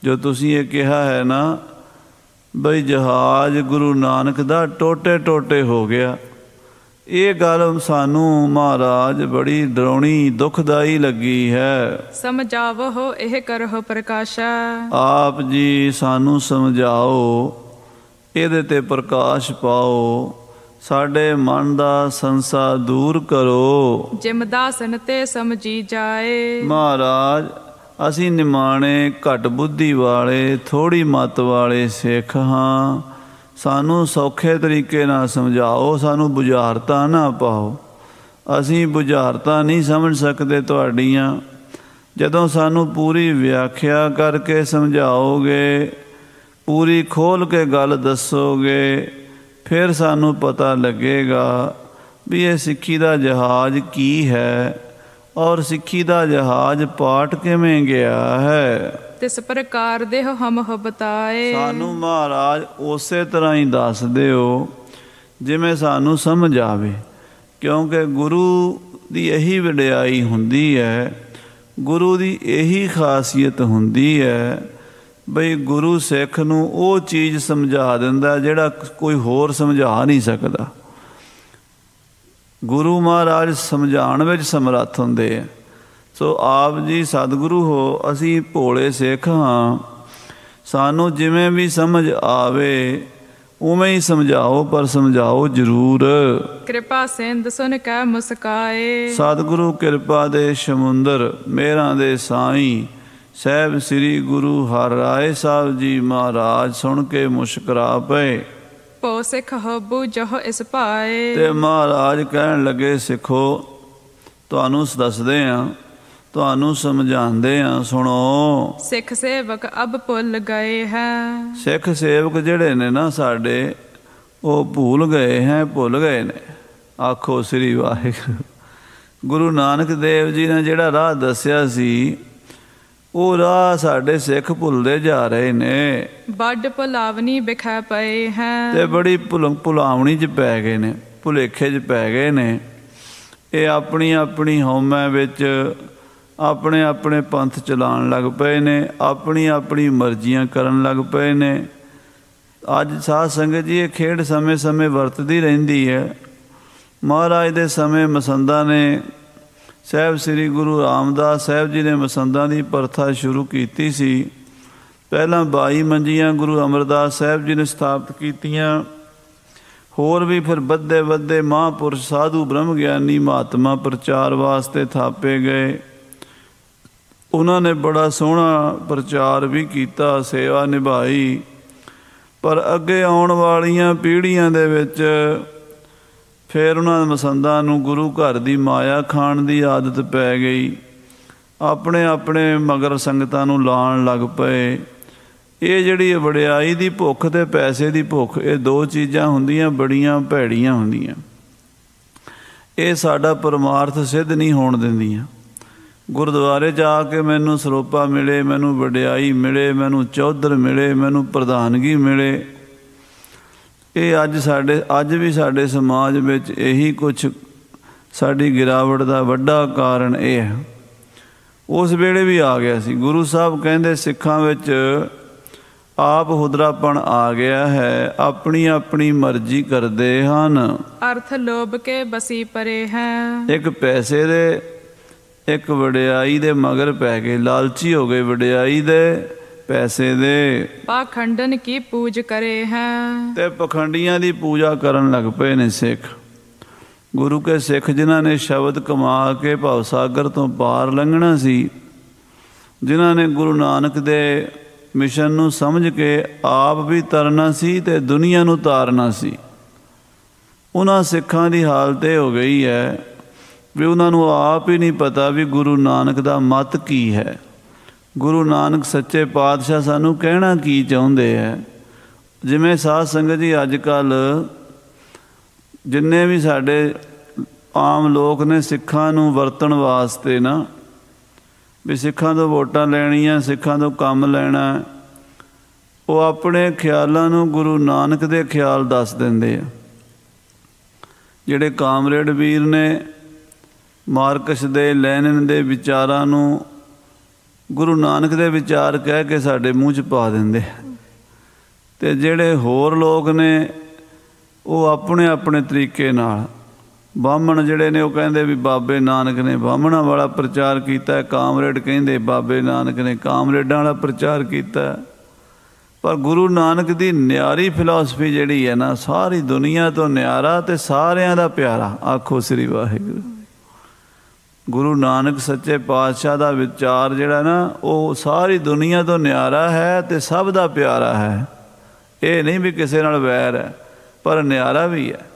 Speaker 1: ਜੋ ਤੁਸੀਂ ਇਹ ਕਿਹਾ ਹੈ ਨਾ ਬਈ ਜਹਾਜ਼ ਗੁਰੂ ਨਾਨਕ ਦਾ ਟੋਟੇ ਟੋਟੇ ਹੋ ਗਿਆ। ਇਹ ਗੱਲ ਸਾਨੂੰ ਮਹਾਰਾਜ ਬੜੀ ਡਰਾਉਣੀ, ਦੁਖਦਾਈ ਲੱਗੀ ਹੈ।
Speaker 2: ਸਮਝਾਵੋ ਇਹ ਕਰੋ ਪ੍ਰਕਾਸ਼ਾ। ਆਪ
Speaker 1: ਜੀ ਸਾਨੂੰ ਸਮਝਾਓ, ਇਹਦੇ ਤੇ ਪ੍ਰਕਾਸ਼ ਪਾਓ, ਸਾਡੇ ਮਨ ਦਾ ਸੰਸਾ ਦੂਰ ਕਰੋ।
Speaker 2: ਜਿਮ ਦਾਸਨ ਤੇ ਸਮਝੀ ਜਾਏ।
Speaker 1: ਮਹਾਰਾਜ ਅਸੀਂ ਨਿਮਾਣੇ, ਘੱਟ ਬੁੱਧੀ ਵਾਲੇ, ਥੋੜੀ ਮੱਤ ਵਾਲੇ ਸਿੱਖ ਹਾਂ, ਸਾਨੂੰ ਸੌਖੇ ਤਰੀਕੇ ਨਾਲ ਸਮਝਾਓ, ਸਾਨੂੰ ਬੁਝਾਰਤਾਂ ਨਾ ਪਾਓ। ਅਸੀਂ ਬੁਝਾਰਤਾਂ ਨਹੀਂ ਸਮਝ ਸਕਦੇ ਤੁਹਾਡੀਆਂ। ਜਦੋਂ ਸਾਨੂੰ ਪੂਰੀ ਵਿਆਖਿਆ ਕਰਕੇ ਸਮਝਾਓਗੇ, ਪੂਰੀ ਖੋਲ੍ਹ ਕੇ ਗੱਲ ਦੱਸੋਗੇ, ਫਿਰ ਸਾਨੂੰ ਪਤਾ ਲੱਗੇਗਾ ਵੀ ਇਹ ਸਿੱਖੀ ਦਾ ਜਹਾਜ਼ ਕੀ ਹੈ ਔਰ ਸਿੱਖੀ ਦਾ ਜਹਾਜ਼ ਪਾਟ ਕਿਵੇਂ ਗਿਆ ਹੈ।
Speaker 2: ਤਿਸ ਪ੍ਰਕਾਰ ਦੇ ਹਮ ਹੋ ਬਤਾਏ।
Speaker 1: ਸਾਨੂੰ ਮਹਾਰਾਜ ਉਸੇ ਤਰ੍ਹਾਂ ਹੀ ਦੱਸ ਦਿਓ ਜਿਵੇਂ ਸਾਨੂੰ ਸਮਝ ਆਵੇ, ਕਿਉਂਕਿ ਗੁਰੂ ਦੀ ਇਹੀ ਵਡਿਆਈ ਹੁੰਦੀ ਹੈ, ਗੁਰੂ ਦੀ ਇਹੀ ਖਾਸੀਅਤ ਹੁੰਦੀ ਹੈ ਬਈ ਗੁਰੂ ਸਿੱਖ ਨੂੰ ਉਹ ਚੀਜ਼ ਸਮਝਾ ਦਿੰਦਾ ਜਿਹੜਾ ਕੋਈ ਹੋਰ ਸਮਝਾ ਨਹੀਂ ਸਕਦਾ। ਗੁਰੂ ਮਹਾਰਾਜ ਸਮਝਾਉਣ ਵਿੱਚ ਸਮਰੱਥ ਹੁੰਦੇ ਆ। ਸੋ ਆਪ ਜੀ ਸਤਿਗੁਰੂ ਹੋ, ਅਸੀਂ ਭੋਲੇ ਸਿੱਖ ਹਾਂ, ਸਾਨੂੰ ਜਿਵੇਂ ਵੀ ਸਮਝ ਆਵੇ ਉਵੇਂ ਹੀ ਸਮਝਾਓ, ਪਰ ਸਮਝਾਓ ਜ਼ਰੂਰ।
Speaker 2: ਕਿਰਪਾ ਸਿੰਧ ਸੁਨ ਕੇ ਮੁਸਕਾਏ। ਸਤਿਗੁਰੂ
Speaker 1: ਕਿਰਪਾ ਦੇ ਸਮੁੰਦਰ, ਮਿਹਰਾਂ ਦੇ ਸਾਈਂ ਸਾਹਿਬ ਸ੍ਰੀ ਗੁਰੂ ਹਰਿਰਾਏ ਸਾਹਿਬ ਜੀ ਮਹਾਰਾਜ ਸੁਣ ਕੇ ਮੁਸਕਰਾ ਪਏ।
Speaker 2: ਭੋ ਸਿੱਖ ਹੋਬੂ ਜਹ ਇਸ ਪਾਏ।
Speaker 1: ਤੇ ਮਹਾਰਾਜ ਕਹਿਣ ਲੱਗੇ, ਸਿੱਖੋ ਤੁਹਾਨੂੰ ਦੱਸਦੇ ਹਾਂ, ਤੁਹਾਨੂੰ ਸਮਝਾਉਂਦੇ ਹਾਂ, ਸੁਣੋ।
Speaker 2: ਸਿੱਖ ਸੇਵਕ ਅਬ ਭੁੱਲ ਗਏ ਹੈ।
Speaker 1: ਸਿੱਖ ਸੇਵਕ ਜਿਹੜੇ ਨੇ ਨਾ ਸਾਡੇ, ਉਹ ਭੁੱਲ ਗਏ ਹੈ, ਭੁੱਲ ਗਏ ਨੇ। ਆਖੋ ਸ੍ਰੀ ਵਾਹਿਗੁਰੂ। ਗੁਰੂ ਨਾਨਕ ਦੇਵ ਜੀ ਨੇ ਜਿਹੜਾ ਰਾਹ ਦੱਸਿਆ ਸੀ ਉਹ ਰਾਹ ਸਾਡੇ ਸਿੱਖ ਭੁੱਲਦੇ ਜਾ ਰਹੇ ਨੇ।
Speaker 2: ਵੱਡ ਭੁਲਾਵਣੀ ਵਿਖਾ ਪਏ ਹੈ।
Speaker 1: ਤੇ ਬੜੀ ਭੁਲਾਵਣੀ 'ਚ ਪੈ ਗਏ ਨੇ, ਭੁਲੇਖੇ 'ਚ ਪੈ ਗਏ ਨੇ। ਇਹ ਆਪਣੀ ਆਪਣੀ ਹਉਮੈ ਵਿੱਚ ਆਪਣੇ ਆਪਣੇ ਪੰਥ ਚਲਾਉਣ ਲੱਗ ਪਏ ਨੇ, ਆਪਣੀ ਆਪਣੀ ਮਰਜ਼ੀਆਂ ਕਰਨ ਲੱਗ ਪਏ ਨੇ। ਅੱਜ ਸਾਧ ਸੰਗਤ ਜੀ ਇਹ ਖੇਡ ਸਮੇਂ ਸਮੇਂ ਵਰਤਦੀ ਰਹਿੰਦੀ ਹੈ। ਮਹਾਰਾਜ ਦੇ ਸਮੇਂ ਮਸੰਦਾਂ ਨੇ, ਸਾਹਿਬ ਸ੍ਰੀ ਗੁਰੂ ਰਾਮਦਾਸ ਸਾਹਿਬ ਜੀ ਨੇ ਮਸੰਦਾਂ ਦੀ ਪ੍ਰਥਾ ਸ਼ੁਰੂ ਕੀਤੀ ਸੀ। ਪਹਿਲਾਂ 22 ਮੰਜੀਆਂ ਗੁਰੂ ਅਮਰਦਾਸ ਸਾਹਿਬ ਜੀ ਨੇ ਸਥਾਪਿਤ ਕੀਤੀਆਂ। ਹੋਰ ਵੀ ਫਿਰ ਵੱਧਦੇ ਵੱਧਦੇ ਮਹਾਂਪੁਰਸ਼ ਸਾਧੂ ਬ੍ਰਹਮ ਗਿਆਨੀ ਮਹਾਤਮਾ ਪ੍ਰਚਾਰ ਵਾਸਤੇ ਥਾਪੇ ਗਏ। ਉਹਨਾਂ ਨੇ ਬੜਾ ਸੋਹਣਾ ਪ੍ਰਚਾਰ ਵੀ ਕੀਤਾ, ਸੇਵਾ ਨਿਭਾਈ। ਪਰ ਅੱਗੇ ਆਉਣ ਵਾਲੀਆਂ ਪੀੜ੍ਹੀਆਂ ਦੇ ਵਿੱਚ ਫਿਰ ਉਹਨਾਂ ਮਸੰਦਾਂ ਨੂੰ ਗੁਰੂ ਘਰ ਦੀ ਮਾਇਆ ਖਾਣ ਦੀ ਆਦਤ ਪੈ ਗਈ। ਆਪਣੇ ਆਪਣੇ ਮਗਰ ਸੰਗਤਾਂ ਨੂੰ ਲਾਉਣ ਲੱਗ ਪਏ। ਇਹ ਜਿਹੜੀ ਵਡਿਆਈ ਦੀ ਭੁੱਖ ਅਤੇ ਪੈਸੇ ਦੀ ਭੁੱਖ, ਇਹ ਦੋ ਚੀਜ਼ਾਂ ਹੁੰਦੀਆਂ ਬੜੀਆਂ ਭੈੜੀਆਂ ਹੁੰਦੀਆਂ। ਇਹ ਸਾਡਾ ਪਰਮਾਰਥ ਸਿੱਧ ਨਹੀਂ ਹੋਣ ਦਿੰਦੀਆਂ। ਗੁਰਦੁਆਰੇ 'ਚ ਆ ਕੇ ਮੈਨੂੰ ਸਰੋਪਾ ਮਿਲੇ, ਮੈਨੂੰ ਵਡਿਆਈ ਮਿਲੇ, ਮੈਨੂੰ ਚੌਧਰ ਮਿਲੇ, ਮੈਨੂੰ ਪ੍ਰਧਾਨਗੀ ਮਿਲੇ, ਇਹ ਅੱਜ ਵੀ ਸਾਡੇ ਸਮਾਜ ਵਿੱਚ ਇਹੀ ਕੁਛ ਸਾਡੀ ਗਿਰਾਵਟ ਦਾ ਵੱਡਾ ਕਾਰਨ ਇਹ ਹੈ। ਉਸ ਵੇਲੇ ਵੀ ਆ ਗਿਆ ਸੀ। ਗੁਰੂ ਸਾਹਿਬ ਕਹਿੰਦੇ ਸਿੱਖਾਂ ਵਿੱਚ ਆਪ ਹੁਦਰਾਪਣ ਆ ਗਿਆ ਹੈ, ਆਪਣੀ ਆਪਣੀ ਮਰਜ਼ੀ ਕਰਦੇ ਹਨ।
Speaker 2: ਅਰਥ ਲੋਭ ਕੇ ਬਸੀ ਪਰੇ ਹੈ। ਇੱਕ
Speaker 1: ਪੈਸੇ ਦੇ, ਇੱਕ ਵਡਿਆਈ ਦੇ ਮਗਰ ਪੈ ਗਏ, ਲਾਲਚੀ ਹੋ ਗਏ ਵਡਿਆਈ ਦੇ, ਪੈਸੇ ਦੇ।
Speaker 2: ਪਾਖੰਡਨ ਕੀ ਪੂਜ ਕਰੇ ਹੈ।
Speaker 1: ਤੇ ਪਖੰਡੀਆਂ ਦੀ ਪੂਜਾ ਕਰਨ ਲੱਗ ਪਏ ਨੇ ਸਿੱਖ। ਗੁਰੂ ਕੇ ਸਿੱਖ ਜਿਨ੍ਹਾਂ ਨੇ ਸ਼ਬਦ ਕਮਾ ਕੇ ਭਵਸਾਗਰ ਤੋਂ ਪਾਰ ਲੰਘਣਾ ਸੀ, ਜਿਨ੍ਹਾਂ ਨੇ ਗੁਰੂ ਨਾਨਕ ਦੇ ਮਿਸ਼ਨ ਨੂੰ ਸਮਝ ਕੇ ਆਪ ਵੀ ਤਰਨਾ ਸੀ ਤੇ ਦੁਨੀਆ ਨੂੰ ਤਾਰਨਾ ਸੀ, ਉਹਨਾਂ ਸਿੱਖਾਂ ਦੀ ਹਾਲਤ ਇਹ ਹੋ ਗਈ ਹੈ ਵੀ ਉਹਨਾਂ ਨੂੰ ਆਪ ਹੀ ਨਹੀਂ ਪਤਾ ਵੀ ਗੁਰੂ ਨਾਨਕ ਦਾ ਮਤ ਕੀ ਹੈ। ਗੁਰੂ ਨਾਨਕ ਸੱਚੇ ਪਾਤਸ਼ਾਹ ਸਾਨੂੰ ਕਹਿਣਾ ਕੀ ਚਾਹੁੰਦੇ ਹੈ। ਜਿਵੇਂ ਸਾਧ ਸੰਗਤ ਜੀ ਅੱਜ ਕੱਲ੍ਹ ਜਿੰਨੇ ਵੀ ਸਾਡੇ ਆਮ ਲੋਕ ਨੇ ਸਿੱਖਾਂ ਨੂੰ ਵਰਤਣ ਵਾਸਤੇ ਨਾ, ਵੀ ਸਿੱਖਾਂ ਤੋਂ ਵੋਟਾਂ ਲੈਣੀਆਂ, ਸਿੱਖਾਂ ਤੋਂ ਕੰਮ ਲੈਣਾ, ਉਹ ਆਪਣੇ ਖਿਆਲਾਂ ਨੂੰ ਗੁਰੂ ਨਾਨਕ ਦੇ ਖਿਆਲ ਦੱਸ ਦਿੰਦੇ ਆ। ਜਿਹੜੇ ਕਾਮਰੇਡ ਵੀਰ ਨੇ ਮਾਰਕਸ ਦੇ, ਲੈਨਿਨ ਦੇ ਵਿਚਾਰਾਂ ਨੂੰ ਗੁਰੂ ਨਾਨਕ ਦੇ ਵਿਚਾਰ ਕਹਿ ਕੇ ਸਾਡੇ ਮੂੰਹ 'ਚ ਪਾ ਦਿੰਦੇ। ਅਤੇ ਜਿਹੜੇ ਹੋਰ ਲੋਕ ਨੇ ਉਹ ਆਪਣੇ ਆਪਣੇ ਤਰੀਕੇ ਨਾਲ, ਬਾਹਮਣ ਜਿਹੜੇ ਨੇ ਉਹ ਕਹਿੰਦੇ ਵੀ ਬਾਬੇ ਨਾਨਕ ਨੇ ਬਾਹਮਣਾਂ ਵਾਲਾ ਪ੍ਰਚਾਰ ਕੀਤਾ, ਕਾਮਰੇਡ ਕਹਿੰਦੇ ਬਾਬੇ ਨਾਨਕ ਨੇ ਕਾਮਰੇਡਾਂ ਵਾਲਾ ਪ੍ਰਚਾਰ ਕੀਤਾ। ਪਰ ਗੁਰੂ ਨਾਨਕ ਦੀ ਨਿਆਰੀ ਫਿਲਾਸਫੀ ਜਿਹੜੀ ਹੈ ਨਾ, ਸਾਰੀ ਦੁਨੀਆ ਤੋਂ ਨਿਆਰਾ ਅਤੇ ਸਾਰਿਆਂ ਦਾ ਪਿਆਰਾ। ਆਖੋ ਸ੍ਰੀ ਵਾਹਿਗੁਰੂ। ਗੁਰੂ ਨਾਨਕ ਸੱਚੇ ਪਾਤਸ਼ਾਹ ਦਾ ਵਿਚਾਰ ਜਿਹੜਾ ਨਾ, ਉਹ ਸਾਰੀ ਦੁਨੀਆ ਤੋਂ ਨਿਆਰਾ ਹੈ ਅਤੇ ਸਭ ਦਾ ਪਿਆਰਾ ਹੈ। ਇਹ ਨਹੀਂ ਵੀ ਕਿਸੇ ਨਾਲ ਵੈਰ ਹੈ, ਪਰ ਨਿਆਰਾ ਵੀ ਹੈ।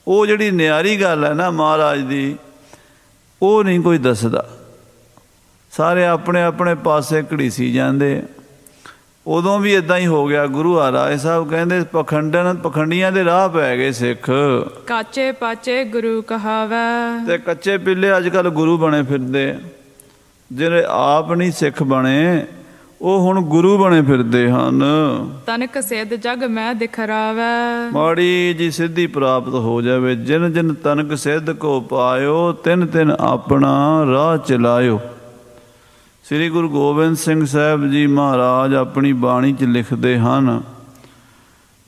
Speaker 1: ਉਹ ਜਿਹੜੀ ਨਿਆਰੀ ਗੱਲ ਹੈ ਨਾ ਮਹਾਰਾਜ ਦੀ, ਉਹ ਨਹੀਂ ਕੋਈ ਦੱਸਦਾ। ਸਾਰੇ ਆਪਣੇ ਆਪਣੇ ਪਾਸੇ ਘੜੀਸੀ ਜਾਂਦੇ। ਉਦੋਂ ਵੀ ਇੱਦਾਂ ਹੀ ਹੋ ਗਿਆ। ਗੁਰੂ ਰਾਏ ਸਾਹਿਬ ਕਹਿੰਦੇ ਪਖੰਡੀਆਂ ਦੇ ਰਾਹ ਪੈ ਗਏ ਸਿੱਖ।
Speaker 2: ਕਾਚੇ ਪਾਚੇ ਗੁਰੂ ਕਹਾਵੈ। ਤੇ
Speaker 1: ਕੱਚੇ ਪਿੱਲੇ ਅੱਜ ਕੱਲ੍ਹ ਗੁਰੂ ਬਣੇ ਫਿਰਦੇ। ਜਿਹੜੇ ਆਪ ਨਹੀਂ ਸਿੱਖ ਬਣੇ ਉਹ ਹੁਣ ਗੁਰੂ ਬਣੇ ਫਿਰਦੇ ਹਨ।
Speaker 2: ਤਨਕ ਸਿੱਧ ਜਗ ਮੈਂ ਦਿਖਰਾਵੈ।
Speaker 1: ਮਾੜੀ ਜੀ ਸਿੱਧੀ ਪ੍ਰਾਪਤ ਹੋ ਜਾਵੇ। ਜਿਨ ਜਿਨ ਤਨਕ ਸਿੱਧ ਕੋ ਪਾਇਓ, ਤਿਨ ਤਿਨ ਆਪਣਾ ਰਾਹ ਚਲਾਇਓ। ਸ੍ਰੀ ਗੁਰੂ ਗੋਬਿੰਦ ਸਿੰਘ ਸਾਹਿਬ ਜੀ ਮਹਾਰਾਜ ਆਪਣੀ ਬਾਣੀ 'ਚ ਲਿਖਦੇ ਹਨ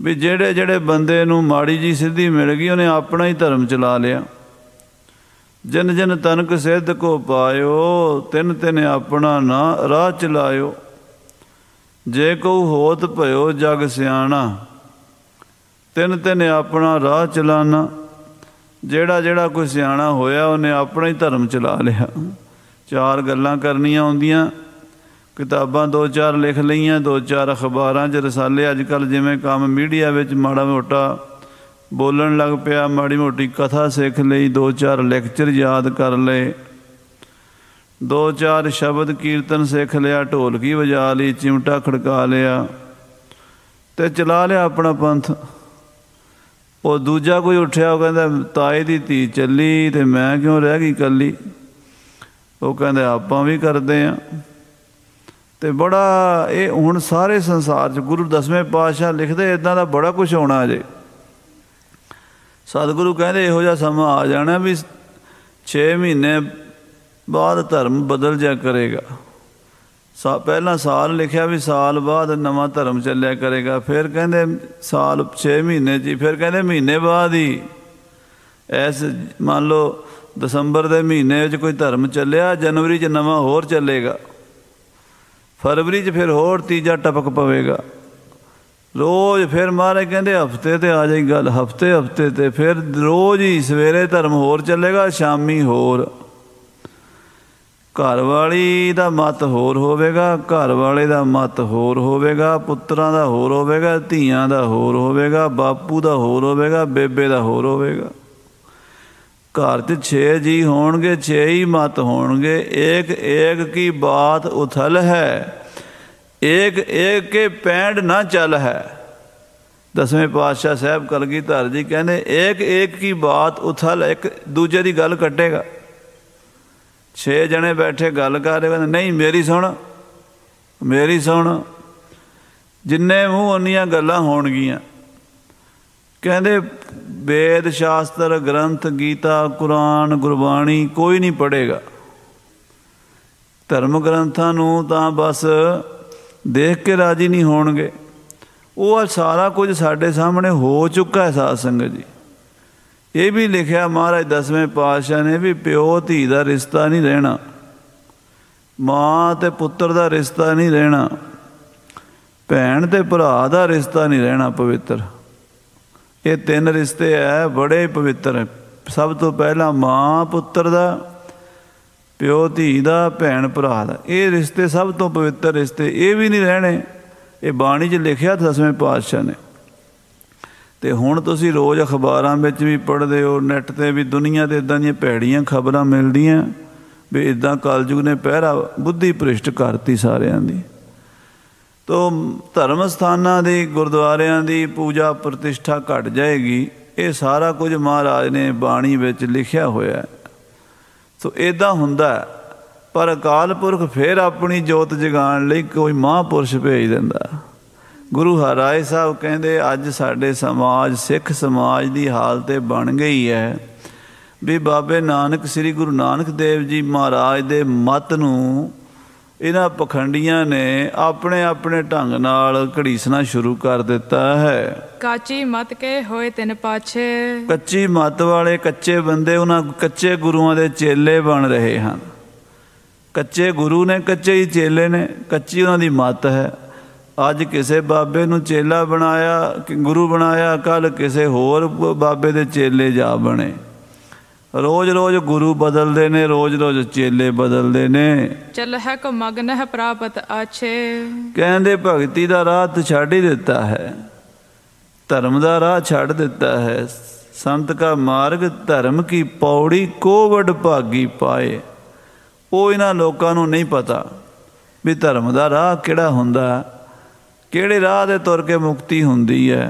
Speaker 1: ਵੀ ਜਿਹੜੇ ਜਿਹੜੇ ਬੰਦੇ ਨੂੰ ਮਾੜੀ ਜੀ ਸਿੱਧੀ ਮਿਲ ਗਈ, ਉਹਨੇ ਆਪਣਾ ਹੀ ਧਰਮ ਚਲਾ ਲਿਆ। ਜਿਨ ਜਿਨ ਤਨਕ ਸਿੱਧ ਕੋ ਪਾਇਓ, ਤਿਨ ਤਿਨ ਆਪਣਾ ਨਾ ਰਾਹ ਚਲਾਇਓ। ਜੇ ਕਉ ਹੋਤ ਭਇਓ ਜਗ ਸਿਆਣਾ, ਤਿਨ ਤਿਨ ਆਪਣਾ ਰਾਹ ਚਲਾਣਾ। ਜਿਹੜਾ ਜਿਹੜਾ ਕੋਈ ਸਿਆਣਾ ਹੋਇਆ ਉਹਨੇ ਆਪਣਾ ਹੀ ਧਰਮ ਚਲਾ ਲਿਆ। ਚਾਰ ਗੱਲਾਂ ਕਰਨੀਆਂ ਆਉਂਦੀਆਂ, ਕਿਤਾਬਾਂ ਦੋ ਚਾਰ ਲਿਖ ਲਈਆਂ, ਦੋ ਚਾਰ ਅਖਬਾਰਾਂ 'ਚ ਰਸਾਲੇ। ਅੱਜ ਕੱਲ੍ਹ ਜਿਵੇਂ ਕੰਮ ਮੀਡੀਆ ਵਿੱਚ ਮਾੜਾ ਮੋਟਾ ਬੋਲਣ ਲੱਗ ਪਿਆ, ਮਾੜੀ ਮੋਟੀ ਕਥਾ ਸਿੱਖ ਲਈ, ਦੋ ਚਾਰ ਲੈਕਚਰ ਯਾਦ ਕਰ ਲਏ, ਦੋ ਚਾਰ ਸ਼ਬਦ ਕੀਰਤਨ ਸਿੱਖ ਲਿਆ, ਢੋਲਕੀ ਵਜਾ ਲਈ, ਚਿਮਟਾ ਖੜਕਾ ਲਿਆ ਅਤੇ ਚਲਾ ਲਿਆ ਆਪਣਾ ਪੰਥ। ਉਹ ਦੂਜਾ ਕੋਈ ਉੱਠਿਆ, ਉਹ ਕਹਿੰਦਾ ਤਾਏ ਦੀ ਧੀ ਚੱਲੀ ਅਤੇ ਮੈਂ ਕਿਉਂ ਰਹਿ ਗਈ ਇਕੱਲੀ। ਉਹ ਕਹਿੰਦੇ ਆਪਾਂ ਵੀ ਕਰਦੇ ਹਾਂ। ਅਤੇ ਬੜਾ ਇਹ ਹੁਣ ਸਾਰੇ ਸੰਸਾਰ 'ਚ ਗੁਰੂ ਦਸਵੇਂ ਪਾਤਸ਼ਾਹ ਲਿਖਦੇ ਇੱਦਾਂ ਦਾ ਬੜਾ ਕੁਛ ਹੋਣਾ ਅਜੇ। ਸਤਿਗੁਰੂ ਕਹਿੰਦੇ ਇਹੋ ਜਿਹਾ ਸਮਾਂ ਆ ਜਾਣਾ ਵੀ 6 ਮਹੀਨੇ ਬਾਅਦ ਧਰਮ ਬਦਲ ਜਾ ਕਰੇਗਾ। ਪਹਿਲਾਂ ਸਾਲ ਲਿਖਿਆ ਵੀ ਸਾਲ ਬਾਅਦ ਨਵਾਂ ਧਰਮ ਚੱਲਿਆ ਕਰੇਗਾ। ਫਿਰ ਕਹਿੰਦੇ ਸਾਲ 6 ਮਹੀਨੇ 'ਚ ਹੀ, ਫਿਰ ਕਹਿੰਦੇ ਮਹੀਨੇ ਬਾਅਦ ਹੀ। ਮੰਨ ਲਓ ਦਸੰਬਰ ਦੇ ਮਹੀਨੇ ਵਿੱਚ ਕੋਈ ਧਰਮ ਚੱਲਿਆ, ਜਨਵਰੀ 'ਚ ਨਵਾਂ ਹੋਰ ਚੱਲੇਗਾ, ਫਰਵਰੀ 'ਚ ਫਿਰ ਹੋਰ ਤੀਜਾ ਟਪਕ ਪਵੇਗਾ। ਰੋਜ਼ ਫਿਰ ਮਹਾਰਾਜ ਕਹਿੰਦੇ ਹਫਤੇ 'ਤੇ ਆ ਜਾਈ ਗੱਲ, ਹਫਤੇ 'ਤੇ ਫਿਰ ਰੋਜ਼ ਹੀ ਸਵੇਰੇ ਧਰਮ ਹੋਰ ਚੱਲੇਗਾ, ਸ਼ਾਮੀ ਹੋਰ। ਘਰ ਵਾਲੀ ਦਾ ਮਤ ਹੋਰ ਹੋਵੇਗਾ, ਘਰ ਵਾਲੇ ਦਾ ਮਤ ਹੋਰ ਹੋਵੇਗਾ, ਪੁੱਤਰਾਂ ਦਾ ਹੋਰ ਹੋਵੇਗਾ, ਧੀਆਂ ਦਾ ਹੋਰ ਹੋਵੇਗਾ, ਬਾਪੂ ਦਾ ਹੋਰ ਹੋਵੇਗਾ, ਬੇਬੇ ਦਾ ਹੋਰ ਹੋਵੇਗਾ। घर च 6 जी होणगे, 6 ही मत होणगे। एक एक की बात उथल है, एक एक के पैंड ना चल है। 10वें पातशाह साहब कलगीधर जी कहते एक एक की बात उथल, एक दूजे की गल कटेगा। 6 जने बैठे गल कर रहे, कहते नहीं मेरी सुन, मेरी सुन। जिन्ने मूँह उन्नियां गल्लां होणगियां। कहते वेद शास्त्र ग्रंथ गीता कुरान गुरबाणी कोई नहीं पढ़ेगा। धर्म ग्रंथां नूं तां बस देख के राजी नहीं होणगे। वो सारा कुछ साढ़े सामने हो चुका है साध संगत जी। ये भी लिखा महाराज 10वें पातशाह ने भी प्यो धी का रिश्ता नहीं रहना, माँ ते पुत्र का रिश्ता नहीं रहना, भैन ते भरा का रिश्ता नहीं रहना पवित्र। ये 3 रिश्ते है बड़े पवित्र है। सब तो पहला माँ पुत्र का, प्यो धी का, भैन भरा का। ये रिश्ते सब तो पवित्र रिश्ते, ये भी नहीं रहने। ये बाणी च लिखिया 10वें पातशाह ने। तो हुण तुसीं रोज़ अखबारां विच भी पढ़दे हो, नैट ते भी दुनिया ते इदां दीयां भैड़ियां खबरां मिलदियां भी इदां कलयुग ने पहरा बुद्धि भ्रिष्ट करती सारियां दी। तो धर्म स्थानां दी गुरुद्वारियां दी पूजा प्रतिष्ठा घट जाएगी। ये सारा कुछ महाराज ने बाणी विच लिखिया होया है। तो इदां हुंदा है, पर अकाल पुरख फिर अपनी जोत जगाण लई कोई महापुरुष भेज दिंदा। गुरु हरराय साहब कहते अज साडे समाज सिख समाज की हालत बन गई है भी बाबे नानक श्री गुरु नानक देव जी महाराज दे मत नूं इन्हां पखंडियां ने अपने अपने ढंग नाल घड़ीसना शुरू कर दिता है।
Speaker 2: काची मत के होए तिन पाछे,
Speaker 1: कच्ची मत वाले कच्चे बंदे उन्हां कच्चे गुरुआं दे चेले बन रहे हैं। कच्चे गुरु ने, कच्चे ही चेले ने, कच्ची उन्हां दी मत है। अज किसे बाबे नूं चेला बनाया, गुरु बनाया, कल किसे होर बाबे दे चेले जा बने। रोज़ रोज़ गुरु बदलते ने, रोज़ रोज़ चेले बदलते ने।
Speaker 2: चल है को मगन है प्राप्त आछे,
Speaker 1: कहते भगती का राह तो छड़ ही दिता है, धर्म का राह छड़ दिता है। संत का मार्ग धर्म की पौड़ी को वड भागी पाए। वो इन्हां लोकां नूं नहीं पता भी धर्म का राह किहड़ा हुंदा, किहड़े राह दे तुर के मुक्ति हुंदी है।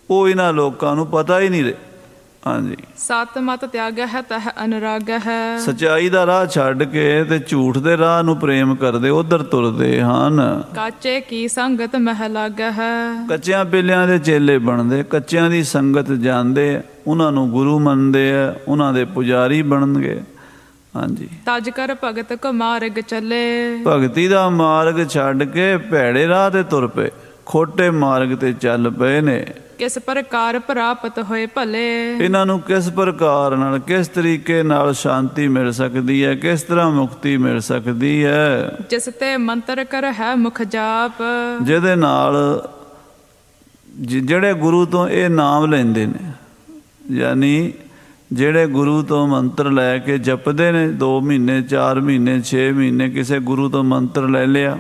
Speaker 1: वो इन्हां लोकां नूं पता ही नहीं रहे। हाँ जी,
Speaker 2: सत मत त्याग है तह अनुराग है,
Speaker 1: सच्चाई का राह छड्ड के ते झूठ दे राह नूं प्रेम करदे उधर तुरदे हन।
Speaker 2: काचे की संगत मह लाग है,
Speaker 1: कच्चियां पिल्लियां दे चेले बनदे, कच्चियां दी संगत जांदे, उन्हां नूं गुरु मनदे आ, उन्हां दे पुजारी बनणगे। हाँ जी,
Speaker 2: तज कर भगत को मार्ग चले,
Speaker 1: भगती दा मार्ग छड्ड के भैड़े राह ते तुर पे, खोटे मार्ग ते चल पए ने।
Speaker 2: किस प्रकार प्राप्त होए भले,
Speaker 1: इन्हां नूं किस प्रकार नाल, किस तरीके नाल शांति मिल सकती है, किस तरह मुक्ति मिल सकती है।
Speaker 2: जिस ते मंत्र कर है मुख जाप,
Speaker 1: जिहदे नाल ਜਿਹੜੇ गुरु तो ये नाम लेंदे ने, यानी ਜਿਹੜੇ गुरु तो मंत्र लैके जपदे ने 2 महीने 4 महीने 6 महीने किसी गुरु तो मंत्र ले लिया,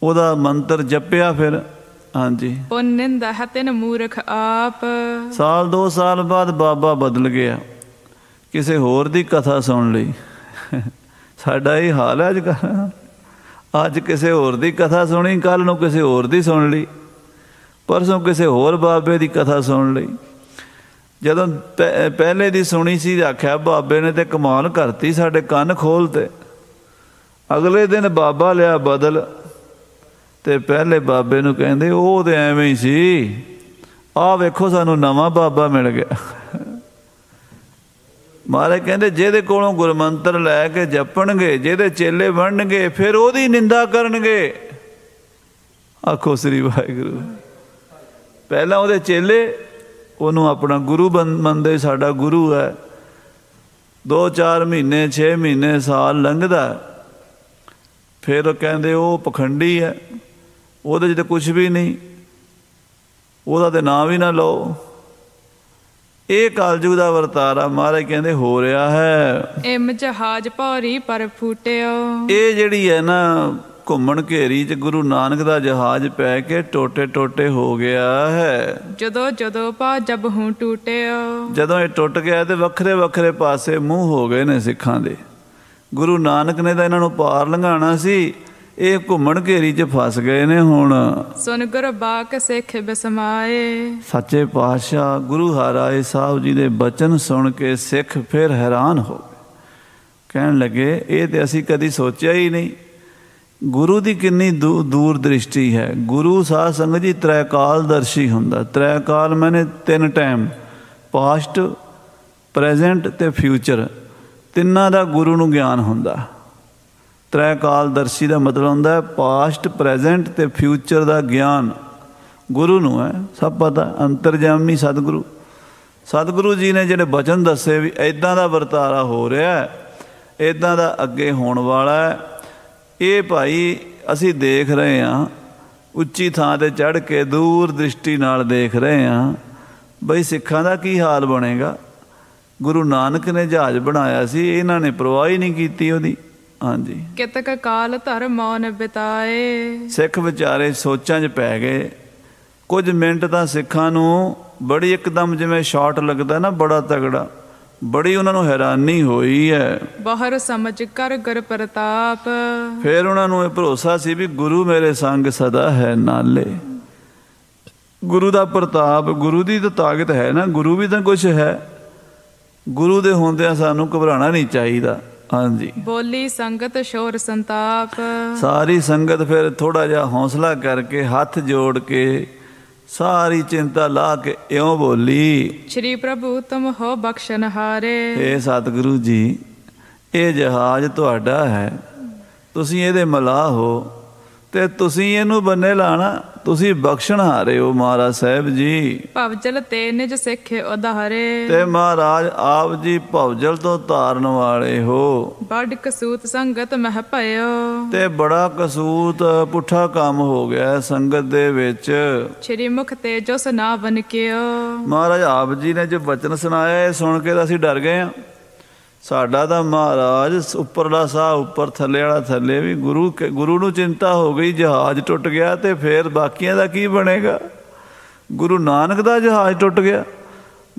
Speaker 1: ਉਹਦਾ मंत्र जपिया फिर। हाँ जी,
Speaker 2: पुनिंदा है तिन मूर्ख आप,
Speaker 1: साल 2 साल बाद बाबा बदल गया, किसी होर दी कथा सुन ली। साडा ये हाल है अजकल, अज किसी होर दी कथा सुनी, कल नूं किसी होर दी सुन ली, परसों किसी होर बाबे दी कथा सुन ली। जदों पहले दी सुनी सी आख्या बाबे ने तो कमाल करती, साडे कन्न खोलते। अगले दिन बाबा लिया बदल, ते पहले बाबे नूं कहंदे ਉਹ ਤੇ ਐਵੇਂ ਹੀ ਸੀ, ਆਹ ਵੇਖੋ ਸਾਨੂੰ ਨਵਾਂ ਬਾਬਾ ਮਿਲ ਗਿਆ। महाराज कहते ਜਿਹਦੇ ਕੋਲੋਂ ਗੁਰਮੰਤਰ ਲੈ ਕੇ ਜਪਣਗੇ, ਜਿਹਦੇ ਚੇਲੇ ਬਣਨਗੇ, ਫਿਰ ਉਹਦੀ ਨਿੰਦਾ ਕਰਨਗੇ। ਆਖੋ ਸ੍ਰੀ ਵਾਹਿਗੁਰੂ। ਪਹਿਲਾਂ ਉਹਦੇ ਚੇਲੇ ਉਹਨੂੰ ਆਪਣਾ ਗੁਰੂ ਮੰਨਦੇ, ਸਾਡਾ ਗੁਰੂ ਹੈ। 2-4 ਮਹੀਨੇ 6 ਮਹੀਨੇ ਸਾਲ ਲੰਘਦਾ, ਫਿਰ ਉਹ ਕਹਿੰਦੇ ਉਹ ਪਖੰਡੀ ਹੈ, ਉਹਦੇ 'ਚ ਤਾਂ ਕੁਛ ਵੀ ਨਹੀਂ, ਉਹਦਾ ਤਾਂ ਨਾਂ ਵੀ ਨਾ ਲਓ। ਇਹ ਕਲਯੁਗ ਦਾ ਵਰਤਾਰਾ ਮਹਾਰਾਜ ਕਹਿੰਦੇ ਹੋ ਰਿਹਾ ਹੈ।
Speaker 2: ਇਮ ਜਹਾਜ਼ ਭੌਰੀ ਪਰ ਫੂਟਿਓ,
Speaker 1: ਇਹ ਜਿਹੜੀ ਹੈ ਨਾ ਘੁੰਮਣ ਘੇਰੀ 'ਚ ਗੁਰੂ ਨਾਨਕ ਦਾ ਜਹਾਜ਼ ਪੈ ਕੇ ਟੋਟੇ ਟੋਟੇ ਹੋ ਗਿਆ ਹੈ।
Speaker 2: ਜਦੋਂ ਜਦੋਂ ਪਾ ਜਬ ਹੂੰ ਟੂਟਿਓ, ਜਦੋਂ
Speaker 1: ਇਹ ਟੁੱਟ ਗਿਆ ਤੇ ਵੱਖਰੇ ਵੱਖਰੇ ਪਾਸੇ ਮੂੰਹ ਹੋ ਗਏ ਨੇ ਸਿੱਖਾਂ ਦੇ। ਗੁਰੂ ਨਾਨਕ ਨੇ ਤਾਂ ਇਹਨਾਂ ਨੂੰ ਪਾਰ ਲੰਘਾਉਣਾ ਸੀ, ਇਹ ਘੁੰਮਣ ਘੇਰੀ 'ਚ ਫਸ ਗਏ ਨੇ। ਹੁਣ
Speaker 2: ਸੁਨ ਗੁਰ ਬਾਕ ਸਿੱਖ ਬਿਸਮਾਏ,
Speaker 1: ਸੱਚੇ ਪਾਤਸ਼ਾਹ ਗੁਰੂ ਹਰਿਰਾਏ ਸਾਹਿਬ ਜੀ ਦੇ ਬਚਨ ਸੁਣ ਕੇ ਸਿੱਖ ਫਿਰ ਹੈਰਾਨ ਹੋ ਗਏ। ਕਹਿਣ ਲੱਗੇ ਇਹ ਤੇ ਅਸੀਂ ਕਦੀ ਸੋਚਿਆ ਹੀ ਨਹੀਂ। ਗੁਰੂ ਦੀ ਕਿੰਨੀ ਦੂਰ ਦ੍ਰਿਸ਼ਟੀ ਹੈ। ਗੁਰੂ ਸਾਧ ਸੰਗਤ ਜੀ ਤ੍ਰੈਕਾਲਦਰਸ਼ੀ ਹੁੰਦਾ। ਤ੍ਰੈਕਾਲ ਮੈਨੇ 3 ਟਾਈਮ, ਪਾਸਟ, ਪ੍ਰੈਜ਼ੈਂਟ ਤੇ ਫਿਊਚਰ, ਤਿੰਨਾਂ ਦਾ ਗੁਰੂ ਨੂੰ ਗਿਆਨ ਹੁੰਦਾ। ਤ੍ਰੈਕਾਲਦਰਸ਼ੀ ਦਾ ਮਤਲਬ ਹੁੰਦਾ ਪਾਸਟ, ਪ੍ਰੈਜ਼ੈਂਟ ਤੇ ਫਿਊਚਰ ਦਾ ਗਿਆਨ ਗੁਰੂ ਨੂੰ ਹੈ। ਸਭ ਪਤਾ। ਅੰਤਰਜਾਮੀ ਸਤਿਗੁਰੂ, ਸਤਿਗੁਰੂ ਜੀ ਨੇ ਜਿਹੜੇ ਬਚਨ ਦੱਸੇ ਵੀ ਇੱਦਾਂ ਦਾ ਵਰਤਾਰਾ ਹੋ ਰਿਹਾ, ਇੱਦਾਂ ਦਾ ਅੱਗੇ ਹੋਣ ਵਾਲਾ ਹੈ, ਇਹ ਭਾਈ ਅਸੀਂ ਦੇਖ ਰਹੇ ਹਾਂ। ਉੱਚੀ ਥਾਂ 'ਤੇ ਚੜ੍ਹ ਕੇ ਦੂਰ ਦ੍ਰਿਸ਼ਟੀ ਨਾਲ ਦੇਖ ਰਹੇ ਹਾਂ ਬਈ ਸਿੱਖਾਂ ਦਾ ਕੀ ਹਾਲ ਬਣੇਗਾ। ਗੁਰੂ ਨਾਨਕ ਨੇ ਜਹਾਜ਼ ਬਣਾਇਆ ਸੀ, ਇਹਨਾਂ ਨੇ ਪਰਵਾਹ ਹੀ ਨਹੀਂ ਕੀਤੀ ਉਹਦੀ। ਹਾਂਜੀ,
Speaker 2: ਕਿਤਕ ਕਾਲ ਧਰ ਮੌਨ ਬਿਤਾਏ, ਸਿੱਖ
Speaker 1: ਵਿਚਾਰੇ ਸੋਚਾਂ 'ਚ ਪੈ ਗਏ। ਕੁਝ ਮਿੰਟ ਤਾਂ ਸਿੱਖਾਂ ਨੂੰ ਬੜੀ ਇੱਕਦਮ ਜਿਵੇਂ ਸ਼ਾਟ ਲੱਗਦਾ ਨਾ, ਬੜਾ ਤਗੜਾ, ਬੜੀ ਉਹਨਾਂ ਨੂੰ ਹੈਰਾਨੀ ਹੋਈ ਹੈ।
Speaker 2: ਬਾਹਰ ਸਮਝ ਕਰ ਗੁਰ ਪ੍ਰਤਾਪ,
Speaker 1: ਫਿਰ ਉਹਨਾਂ ਨੂੰ ਇਹ ਭਰੋਸਾ ਸੀ ਵੀ ਗੁਰੂ ਮੇਰੇ ਸੰਗ ਸਦਾ ਹੈ ਨਾਲੇ। ਗੁਰੂ ਦਾ ਪ੍ਰਤਾਪ, ਗੁਰੂ ਦੀ ਤਾਂ ਤਾਕਤ ਹੈ ਨਾ, ਗੁਰੂ ਵੀ ਤਾਂ ਕੁਛ ਹੈ। ਗੁਰੂ ਦੇ ਹੁੰਦਿਆਂ ਸਾਨੂੰ ਘਬਰਾਉਣਾ ਨਹੀਂ ਚਾਹੀਦਾ। ਹਾਂਜੀ,
Speaker 2: ਬੋਲੀ ਸੰਗਤ ਸ਼ੋਰ ਸੰਤਾਪ,
Speaker 1: ਸਾਰੀ ਸੰਗਤ ਫਿਰ ਥੋੜਾ ਜਿਹਾ ਹੌਸਲਾ ਕਰਕੇ ਹੱਥ ਜੋੜ ਕੇ ਸਾਰੀ ਚਿੰਤਾ ਲਾ ਕੇ ਇਉਂ ਬੋਲੀ,
Speaker 2: ਸ਼੍ਰੀ ਪ੍ਰਭੂ ਤੁਮ ਹੋ ਬਖਸ਼ਨਹਾਰੇ।
Speaker 1: ਇਹ ਸਤਿਗੁਰੂ ਜੀ, ਇਹ ਜਹਾਜ਼ ਤੁਹਾਡਾ ਹੈ, ਤੁਸੀਂ ਇਹਦੇ ਮਲਾਹ ਹੋ ਤੇ ਤੁਸੀਂ ਇਹਨੂੰ ਬੰਨੇ ਲਾਣਾ, ਤੁਸੀਂ ਬਖਸ਼ਣਹਾਰੇ ਹੋ ਮਹਾਰਾਜ ਸਾਹਿਬ ਜੀ।
Speaker 2: ਭਵਜਲ ਤੇ ਨਿਜ ਸਿੱਖੇ ਉਧਾਰੇ,
Speaker 1: ਤੇ ਮਹਾਰਾਜ ਆਪ ਜੀ ਭਵਜਲ ਤੋਂ ਤਾਰਨ ਵਾਲੇ ਹੋ।
Speaker 2: ਬੜ ਕਸੂਤ ਸੰਗਤ ਮਹਿ ਭਇਓ,
Speaker 1: ਤੇ ਬੜਾ ਕਸੂਤ ਪੁੱਠਾ ਕੰਮ ਹੋ ਗਿਆ ਸੰਗਤ ਦੇ ਵਿੱਚ।
Speaker 2: ਸ਼੍ਰੀ ਮੁਖ ਤੇ ਜੋ ਸੁਨਾ ਬਨ ਕਿਓ,
Speaker 1: ਮਹਾਰਾਜ ਆਪ ਜੀ ਨੇ ਜੋ ਬਚਨ ਸੁਣਾਇਆ ਇਹ ਸੁਣ ਕੇ ਤਾਂ ਅਸੀਂ ਡਰ ਗਏ ਹਾਂ। ਸਾਡਾ ਤਾਂ ਮਹਾਰਾਜ ਉੱਪਰਲਾ ਸਾਹ ਉੱਪਰ, ਥੱਲੇ ਵਾਲਾ ਥੱਲੇ। ਵੀ ਗੁਰੂ ਨੂੰ ਚਿੰਤਾ ਹੋ ਗਈ, ਜਹਾਜ਼ ਟੁੱਟ ਗਿਆ ਤੇ ਫਿਰ ਬਾਕੀਆਂ ਦਾ ਕੀ ਬਣੇਗਾ। ਗੁਰੂ ਨਾਨਕ ਦਾ ਜਹਾਜ਼ ਟੁੱਟ ਗਿਆ,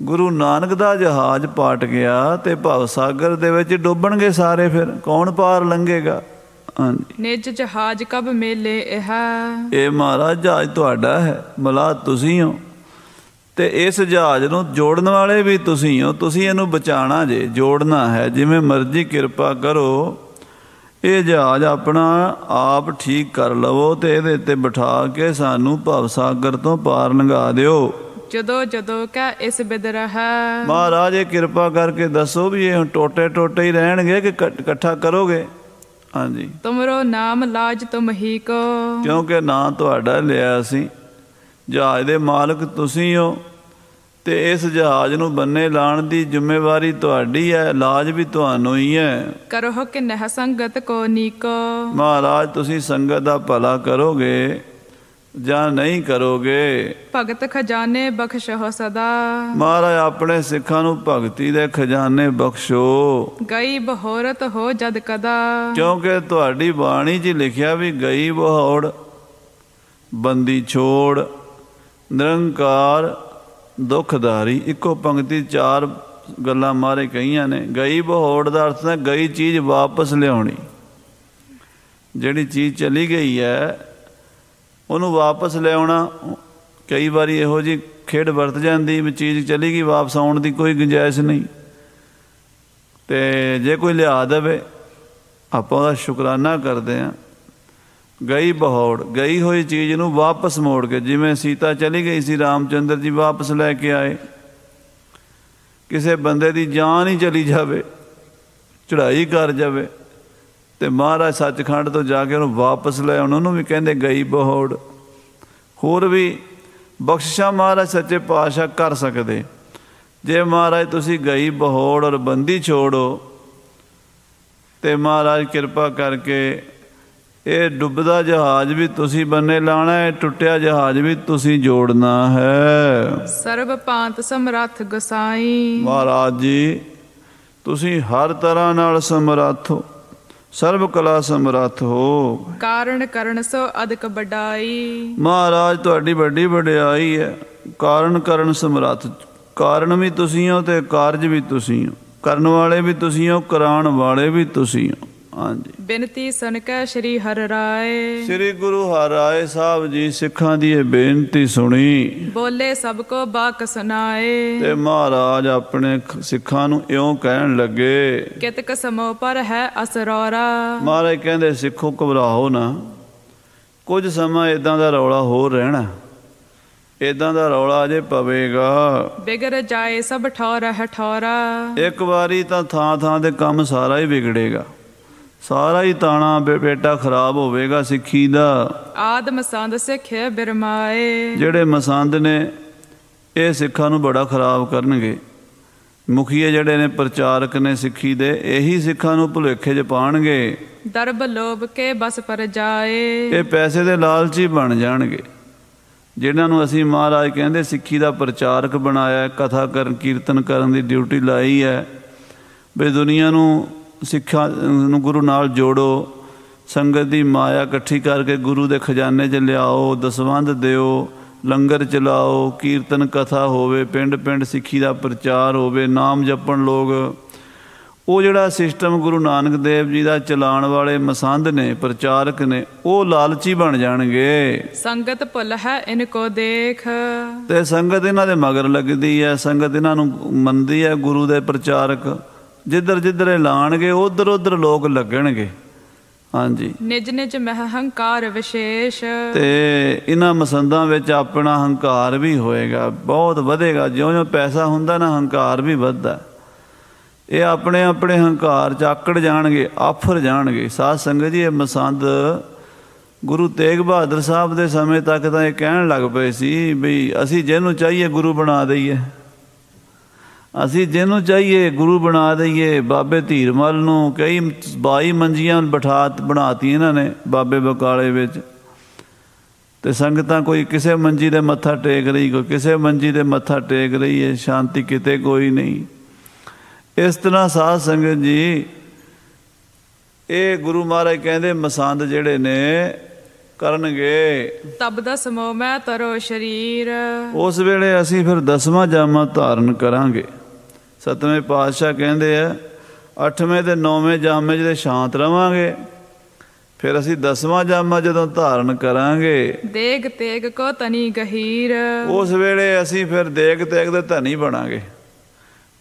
Speaker 1: ਗੁਰੂ ਨਾਨਕ ਦਾ ਜਹਾਜ਼ ਪਾਟ ਗਿਆ ਤੇ ਭਵ ਸਾਗਰ ਦੇ ਵਿੱਚ ਡੁੱਬਣਗੇ ਸਾਰੇ। ਫਿਰ ਕੌਣ ਪਾਰ ਲੰਘੇਗਾ। ਹਾਂਜੀ,
Speaker 2: ਨਿਜ ਜਹਾਜ਼ ਕਬ ਮੇਲੇ ਇਹ
Speaker 1: ਮਹਾਰਾਜ ਜਹਾਜ਼ ਤੁਹਾਡਾ ਹੈ, ਮਲਾਹ ਤੁਸੀਂ ਹੋ ਤੇ ਇਸ ਜਹਾਜ਼ ਨੂੰ ਜੋੜਨ ਵਾਲੇ ਵੀ ਤੁਸੀਂ ਹੋ। ਤੁਸੀਂ ਇਹਨੂੰ ਬਚਾਉਣਾ ਜੇ, ਜੋੜਨਾ ਹੈ। ਜਿਵੇਂ ਮਰਜ਼ੀ ਕਿਰਪਾ ਕਰੋ, ਇਹ ਜਹਾਜ਼ ਆਪਣਾ ਆਪ ਠੀਕ ਕਰ ਲਵੋ ਤੇ ਇਹਦੇ ਉੱਤੇ ਬਿਠਾ ਕੇ ਸਾਨੂੰ ਭਵ ਸਾਗਰ ਤੋਂ ਪਾਰ ਲੰਘਾ ਦਿਓ।
Speaker 2: ਜਦੋਂ ਜਦੋਂ ਕਹਿ ਇਸ ਬਿਦਰਾ ਹੈ,
Speaker 1: ਮਹਾਰਾਜ ਇਹ ਕਿਰਪਾ ਕਰਕੇ ਦੱਸੋ ਵੀ ਇਹ ਟੋਟੇ ਟੋਟੇ ਹੀ ਰਹਿਣਗੇ ਕਿ ਇਕੱਠਾ ਕਰੋਗੇ। ਹਾਂਜੀ,
Speaker 2: ਤੁਮਰੋ ਨਾਮ ਲਾਜ ਤੁਮ ਹੀ ਕੋ,
Speaker 1: ਕਿਉਂਕਿ ਨਾਂ ਤੁਹਾਡਾ ਲਿਆ ਅਸੀਂ। ਜਹਾਜ਼ ਦੇ ਮਾਲਕ ਤੁਸੀਂ ਹੋ ਤੇ ਇਸ ਜਹਾਜ਼ ਨੂੰ ਬੰਨੇ ਲਾਉਣ ਦੀ ਜ਼ਿੰਮੇਵਾਰੀ ਤੁਹਾਡੀ ਹੈ, ਲਾਜ ਵੀ ਤੁਹਾਨੂੰ ਹੀ ਹੈ।
Speaker 2: ਕਰੋ ਕਿ ਨਹ ਸੰਗਤ ਕੋ ਨੀਕੋ,
Speaker 1: ਮਹਾਰਾਜ ਤੁਸੀਂ ਸੰਗਤ ਦਾ ਭਲਾ ਕਰੋਗੇ ਜਾਂ ਨਹੀਂ ਕਰੋਗੇ।
Speaker 2: ਭਗਤ ਖਜ਼ਾਨੇ ਬਖਸ਼ੋ ਸਦਾ,
Speaker 1: ਮਹਾਰਾਜ ਆਪਣੇ ਸਿੱਖਾਂ ਨੂੰ ਭਗਤੀ ਦੇ ਖਜ਼ਾਨੇ ਬਖਸ਼ੋ।
Speaker 2: ਗਈ ਬਹੋਰਤ ਹੋ ਜਦ ਕਦਾ, ਕਿਉਂਕਿ
Speaker 1: ਤੁਹਾਡੀ ਬਾਣੀ 'ਚ ਲਿਖਿਆ ਵੀ ਗਈ ਬਹੋੜ, ਬੰਦੀ ਛੋੜ, ਨਿਰੰਕਾਰ, ਦੁੱਖਦਾਰੀ। ਇੱਕੋ ਪੰਕਤੀ 4 ਗੱਲਾਂ ਮਾਰੇ ਕਹੀਆਂ ਨੇ। ਗਈ ਬਹੋੜ ਦਾ ਅਰਥ ਹੈ ਗਈ ਚੀਜ਼ ਵਾਪਸ ਲਿਆਉਣੀ। ਜਿਹੜੀ ਚੀਜ਼ ਚਲੀ ਗਈ ਹੈ ਉਹਨੂੰ ਵਾਪਸ ਲਿਆਉਣਾ। ਕਈ ਵਾਰੀ ਇਹੋ ਜਿਹੀ ਖੇਡ ਵਰਤ ਜਾਂਦੀ ਵੀ ਚੀਜ਼ ਚਲੀ ਗਈ, ਵਾਪਸ ਆਉਣ ਦੀ ਕੋਈ ਗੁੰਜਾਇਸ਼ ਨਹੀਂ। ਤੇ ਜੇ ਕੋਈ ਲਿਆ ਦੇਵੇ ਆਪਾਂ ਉਹਦਾ ਸ਼ੁਕਰਾਨਾ ਕਰਦੇ ਹਾਂ। ਗਈ ਬਹੋੜ, ਗਈ ਹੋਈ ਚੀਜ਼ ਨੂੰ ਵਾਪਸ ਮੋੜ ਕੇ, ਜਿਵੇਂ ਸੀਤਾ ਚਲੀ ਗਈ ਸੀ, ਰਾਮ ਚੰਦਰ ਜੀ ਵਾਪਸ ਲੈ ਕੇ ਆਏ। ਕਿਸੇ ਬੰਦੇ ਦੀ ਜਾਨ ਹੀ ਚਲੀ ਜਾਵੇ, ਚੜ੍ਹਾਈ ਕਰ ਜਾਵੇ ਤੇ ਮਹਾਰਾਜ ਸੱਚਖੰਡ ਤੋਂ ਜਾ ਕੇ ਉਹਨੂੰ ਵਾਪਸ ਲੈ ਆਉਣ, ਉਹਨੂੰ ਵੀ ਕਹਿੰਦੇ ਗਈ ਬਹੋੜ। ਹੋਰ ਵੀ ਬਖਸ਼ਿਸ਼ਾਂ ਮਹਾਰਾਜ ਸੱਚੇ ਪਾਤਸ਼ਾਹ ਕਰ ਸਕਦੇ। ਜੇ ਮਹਾਰਾਜ ਤੁਸੀਂ ਗਈ ਬਹੋੜ ਔਰ ਬੰਦੀ ਛੋੜੋ ਤੇ ਮਹਾਰਾਜ ਕਿਰਪਾ ਕਰਕੇ ਇਹ ਡੁੱਬਦਾ ਜਹਾਜ਼ ਵੀ ਤੁਸੀਂ ਬੰਨੇ ਲਾਉਣਾ ਹੈ, ਟੁੱਟਿਆ ਜਹਾਜ਼ ਵੀ ਤੁਸੀਂ ਜੋੜਨਾ ਹੈ।
Speaker 2: ਸਰਬ ਭਾਂਤ ਸਮਰੱਥ ਗਸਾਈ,
Speaker 1: ਮਹਾਰਾਜ ਜੀ ਤੁਸੀਂ ਹਰ ਤਰ੍ਹਾਂ ਨਾਲ ਸਮਰੱਥ ਹੋ, ਸਰਬ ਕਲਾ ਸਮਰੱਥ ਹੋ।
Speaker 2: ਕਾਰਨ ਕਰਨ ਸੋ ਅਦਕ ਵਡਾਈ।
Speaker 1: ਮਹਾਰਾਜ ਤੁਹਾਡੀ ਵੱਡੀ ਵਡਿਆਈ ਹੈ। ਕਾਰਨ ਕਰਨ ਸਮਰੱਥ, ਕਾਰਨ ਵੀ ਤੁਸੀਂ ਹੋ ਤੇ ਕਾਰਜ ਵੀ ਤੁਸੀਂ ਹੋ, ਕਰਨ ਵਾਲੇ ਵੀ ਤੁਸੀਂ ਹੋ, ਕਰਾਉਣ ਵਾਲੇ ਵੀ ਤੁਸੀਂ ਹੋ। ਹਾਂਜੀ।
Speaker 2: ਬੇਨਤੀ ਸੁਣ ਕੇ ਸ਼੍ਰੀ ਹਰਿ ਰਾਏ।
Speaker 1: ਸ੍ਰੀ ਗੁਰੂ ਹਰਿਰਾਏ ਸਾਹਿਬ ਜੀ ਸਿੱਖਾਂ ਦੀ ਇਹ ਬੇਨਤੀ ਸੁਣੀ।
Speaker 2: ਬੋਲੇ ਸਭ ਕੋ ਬਾਕ ਸੁਨਾਏ।
Speaker 1: ਤੇ ਮਹਾਰਾਜ ਆਪਣੇ ਸਿੱਖਾਂ ਨੂੰ ਇਉਂ ਕਹਿਣ ਲੱਗੇ,
Speaker 2: ਕਿਤਕ ਸਮੋ ਪਰ ਹੈ ਅਸਰੌਰਾ।
Speaker 1: ਮਹਾਰਾਜ ਕਹਿੰਦੇ ਸਿੱਖੋ ਘਬਰਾਓ ਨਾ, ਕੁਝ ਸਮਾਂ ਇਦਾਂ ਦਾ ਰੌਲਾ ਹੋਰ ਰਹਿਣਾ, ਇਦਾਂ ਦਾ ਰੌਲਾ ਅਜੇ ਪਵੇਗਾ।
Speaker 2: ਬਿਗੜ ਜਾਏ ਸਭ ਠੌਰ ਹੈ ਠੌਰਾ।
Speaker 1: ਇੱਕ ਵਾਰੀ ਤਾਂ ਥਾਂ ਥਾਂ ਤੇ ਕੰਮ ਸਾਰਾ ਹੀ ਵਿਗੜੇਗਾ, ਸਾਰਾ ਹੀ ਤਾਣਾ ਬੇਟਾ ਖਰਾਬ ਹੋਵੇਗਾ ਸਿੱਖੀ ਦਾ।
Speaker 2: ਆਦ ਮਸੰਦ ਸਿੱਖੇ ਬਿਰਮਾਏ। ਜਿਹੜੇ
Speaker 1: ਮਸੰਦ ਨੇ ਇਹ ਸਿੱਖਾਂ ਨੂੰ ਬੜਾ ਖਰਾਬ ਕਰਨਗੇ। ਮੁਖੀਏ ਜਿਹੜੇ ਨੇ, ਪ੍ਰਚਾਰਕ ਨੇ ਸਿੱਖੀ ਦੇ, ਇਹੀ ਸਿੱਖਾਂ ਨੂੰ ਭੁਲੇਖੇ 'ਚ ਪਾਉਣਗੇ।
Speaker 2: ਦਰਬ ਲੋਭ ਕੇ ਬਸ ਪਰ ਜਾਏ। ਇਹ
Speaker 1: ਪੈਸੇ ਦੇ ਲਾਲਚੀ ਬਣ ਜਾਣਗੇ, ਜਿਨ੍ਹਾਂ ਨੂੰ ਅਸੀਂ ਮਹਾਰਾਜ ਕਹਿੰਦੇ ਸਿੱਖੀ ਦਾ ਪ੍ਰਚਾਰਕ ਬਣਾਇਆ, ਕਥਾ ਕਰਨ ਕੀਰਤਨ ਕਰਨ ਦੀ ਡਿਊਟੀ ਲਾਈ ਹੈ ਵੀ ਦੁਨੀਆ ਨੂੰ ਸਿੱਖਾਂ ਨੂੰ ਗੁਰੂ ਨਾਲ ਜੋੜੋ, ਸੰਗਤ ਦੀ ਮਾਇਆ ਇਕੱਠੀ ਕਰਕੇ ਗੁਰੂ ਦੇ ਖਜ਼ਾਨੇ 'ਚ ਲਿਆਓ, ਦਸਵੰਧ ਦਿਓ, ਲੰਗਰ ਚਲਾਓ, ਕੀਰਤਨ ਕਥਾ ਹੋਵੇ, ਪਿੰਡ ਪਿੰਡ ਸਿੱਖੀ ਦਾ ਪ੍ਰਚਾਰ ਹੋਵੇ, ਨਾਮ ਜਪਣ ਲੋਕ। ਉਹ ਜਿਹੜਾ ਸਿਸਟਮ ਗੁਰੂ ਨਾਨਕ ਦੇਵ ਜੀ ਦਾ ਚਲਾਉਣ ਵਾਲੇ ਮਸੰਦ ਨੇ, ਪ੍ਰਚਾਰਕ ਨੇ, ਉਹ ਲਾਲਚੀ ਬਣ ਜਾਣਗੇ।
Speaker 2: ਸੰਗਤ ਭੁੱਲ ਹੈ ਇਨਕੋ ਦੇਖ।
Speaker 1: ਤੇ ਸੰਗਤ ਇਹਨਾਂ ਦੇ ਮਗਰ ਲੱਗਦੀ ਹੈ, ਸੰਗਤ ਇਹਨਾਂ ਨੂੰ ਮੰਨਦੀ ਹੈ। ਗੁਰੂ ਦੇ ਪ੍ਰਚਾਰਕ ਜਿੱਧਰ ਜਿੱਧਰ ਇਹ ਲਾਣਗੇ ਉਧਰ ਉਧਰ ਲੋਕ ਲੱਗਣਗੇ। ਹਾਂਜੀ।
Speaker 2: ਨਿਜ ਨਿਜ ਮਹਿ ਹੰਕਾਰ ਵਿਸ਼ੇਸ਼।
Speaker 1: ਤੇ ਇਹਨਾਂ ਮਸੰਦਾਂ ਵਿੱਚ ਆਪਣਾ ਹੰਕਾਰ ਵੀ ਹੋਏਗਾ, ਬਹੁਤ ਵਧੇਗਾ। ਜਿਉਂ ਜਿਉਂ ਪੈਸਾ ਹੁੰਦਾ ਨਾ, ਹੰਕਾਰ ਵੀ ਵੱਧਦਾ। ਇਹ ਆਪਣੇ ਆਪਣੇ ਹੰਕਾਰ 'ਚ ਆਕੜ ਜਾਣਗੇ, ਆਫਰ ਜਾਣਗੇ। ਸਾਧ ਸੰਗਤ ਜੀ, ਇਹ ਮਸੰਦ ਗੁਰੂ ਤੇਗ ਬਹਾਦਰ ਸਾਹਿਬ ਦੇ ਸਮੇਂ ਤੱਕ ਤਾਂ ਇਹ ਕਹਿਣ ਲੱਗ ਪਏ ਸੀ ਵੀ ਅਸੀਂ ਜਿਹਨੂੰ ਚਾਹੀਏ ਗੁਰੂ ਬਣਾ ਦਈਏ, ਅਸੀਂ ਜਿਹਨੂੰ ਚਾਹੀਏ ਗੁਰੂ ਬਣਾ ਦਈਏ। ਬਾਬੇ ਧੀਰਮਲ ਨੂੰ ਕਈ 22 ਮੰਜੀਆਂ ਬਣਾਤੀਆਂ ਇਹਨਾਂ ਨੇ ਬਾਬੇ ਬਕਾਲੇ ਵਿੱਚ। ਤੇ ਸੰਗਤਾਂ ਕੋਈ ਕਿਸੇ ਮੰਜੀ ਦੇ ਮੱਥਾ ਟੇਕ ਰਹੀ, ਕੋਈ ਕਿਸੇ ਮੰਜੀ ਦੇ ਮੱਥਾ ਟੇਕ ਰਹੀ ਹੈ, ਸ਼ਾਂਤੀ ਕਿਤੇ ਕੋਈ ਨਹੀਂ। ਇਸ ਤਰ੍ਹਾਂ ਸਾਧ ਸੰਗਤ ਜੀ, ਇਹ ਗੁਰੂ ਮਹਾਰਾਜ ਕਹਿੰਦੇ ਮਸੰਦ ਜਿਹੜੇ ਨੇ ਕਰਨਗੇ। ਤਬ
Speaker 2: ਦਸ ਮੋਹ ਮੈਂ ਤਰੋ ਸਰੀਰ।
Speaker 1: ਉਸ ਵੇਲੇ ਅਸੀਂ ਫਿਰ 10ਵਾਂ ਜਾਮਾ ਧਾਰਨ ਕਰਾਂਗੇ। 7ਵੇਂ ਪਾਤਸ਼ਾਹ ਕਹਿੰਦੇ ਆ 8ਵੇਂ ਤੇ 9ਵੇਂ ਜਾਮੇ 'ਚ ਸ਼ਾਂਤ ਰਵਾਂਗੇ, ਫਿਰ ਅਸੀਂ 10ਵਾਂ ਜਾਮਾ ਜਦੋਂ ਧਾਰਨ ਕਰਾਂਗੇ,
Speaker 2: ਦੇਗ ਤੇਗ ਕੋ ਤਨੀ ਗਹੀਰ।
Speaker 1: ਉਸ ਵੇਲੇ ਅਸੀਂ ਫਿਰ ਦੇਗ ਤੇਗ ਦੇ ਧਨੀ ਬਣਾਂਗੇ।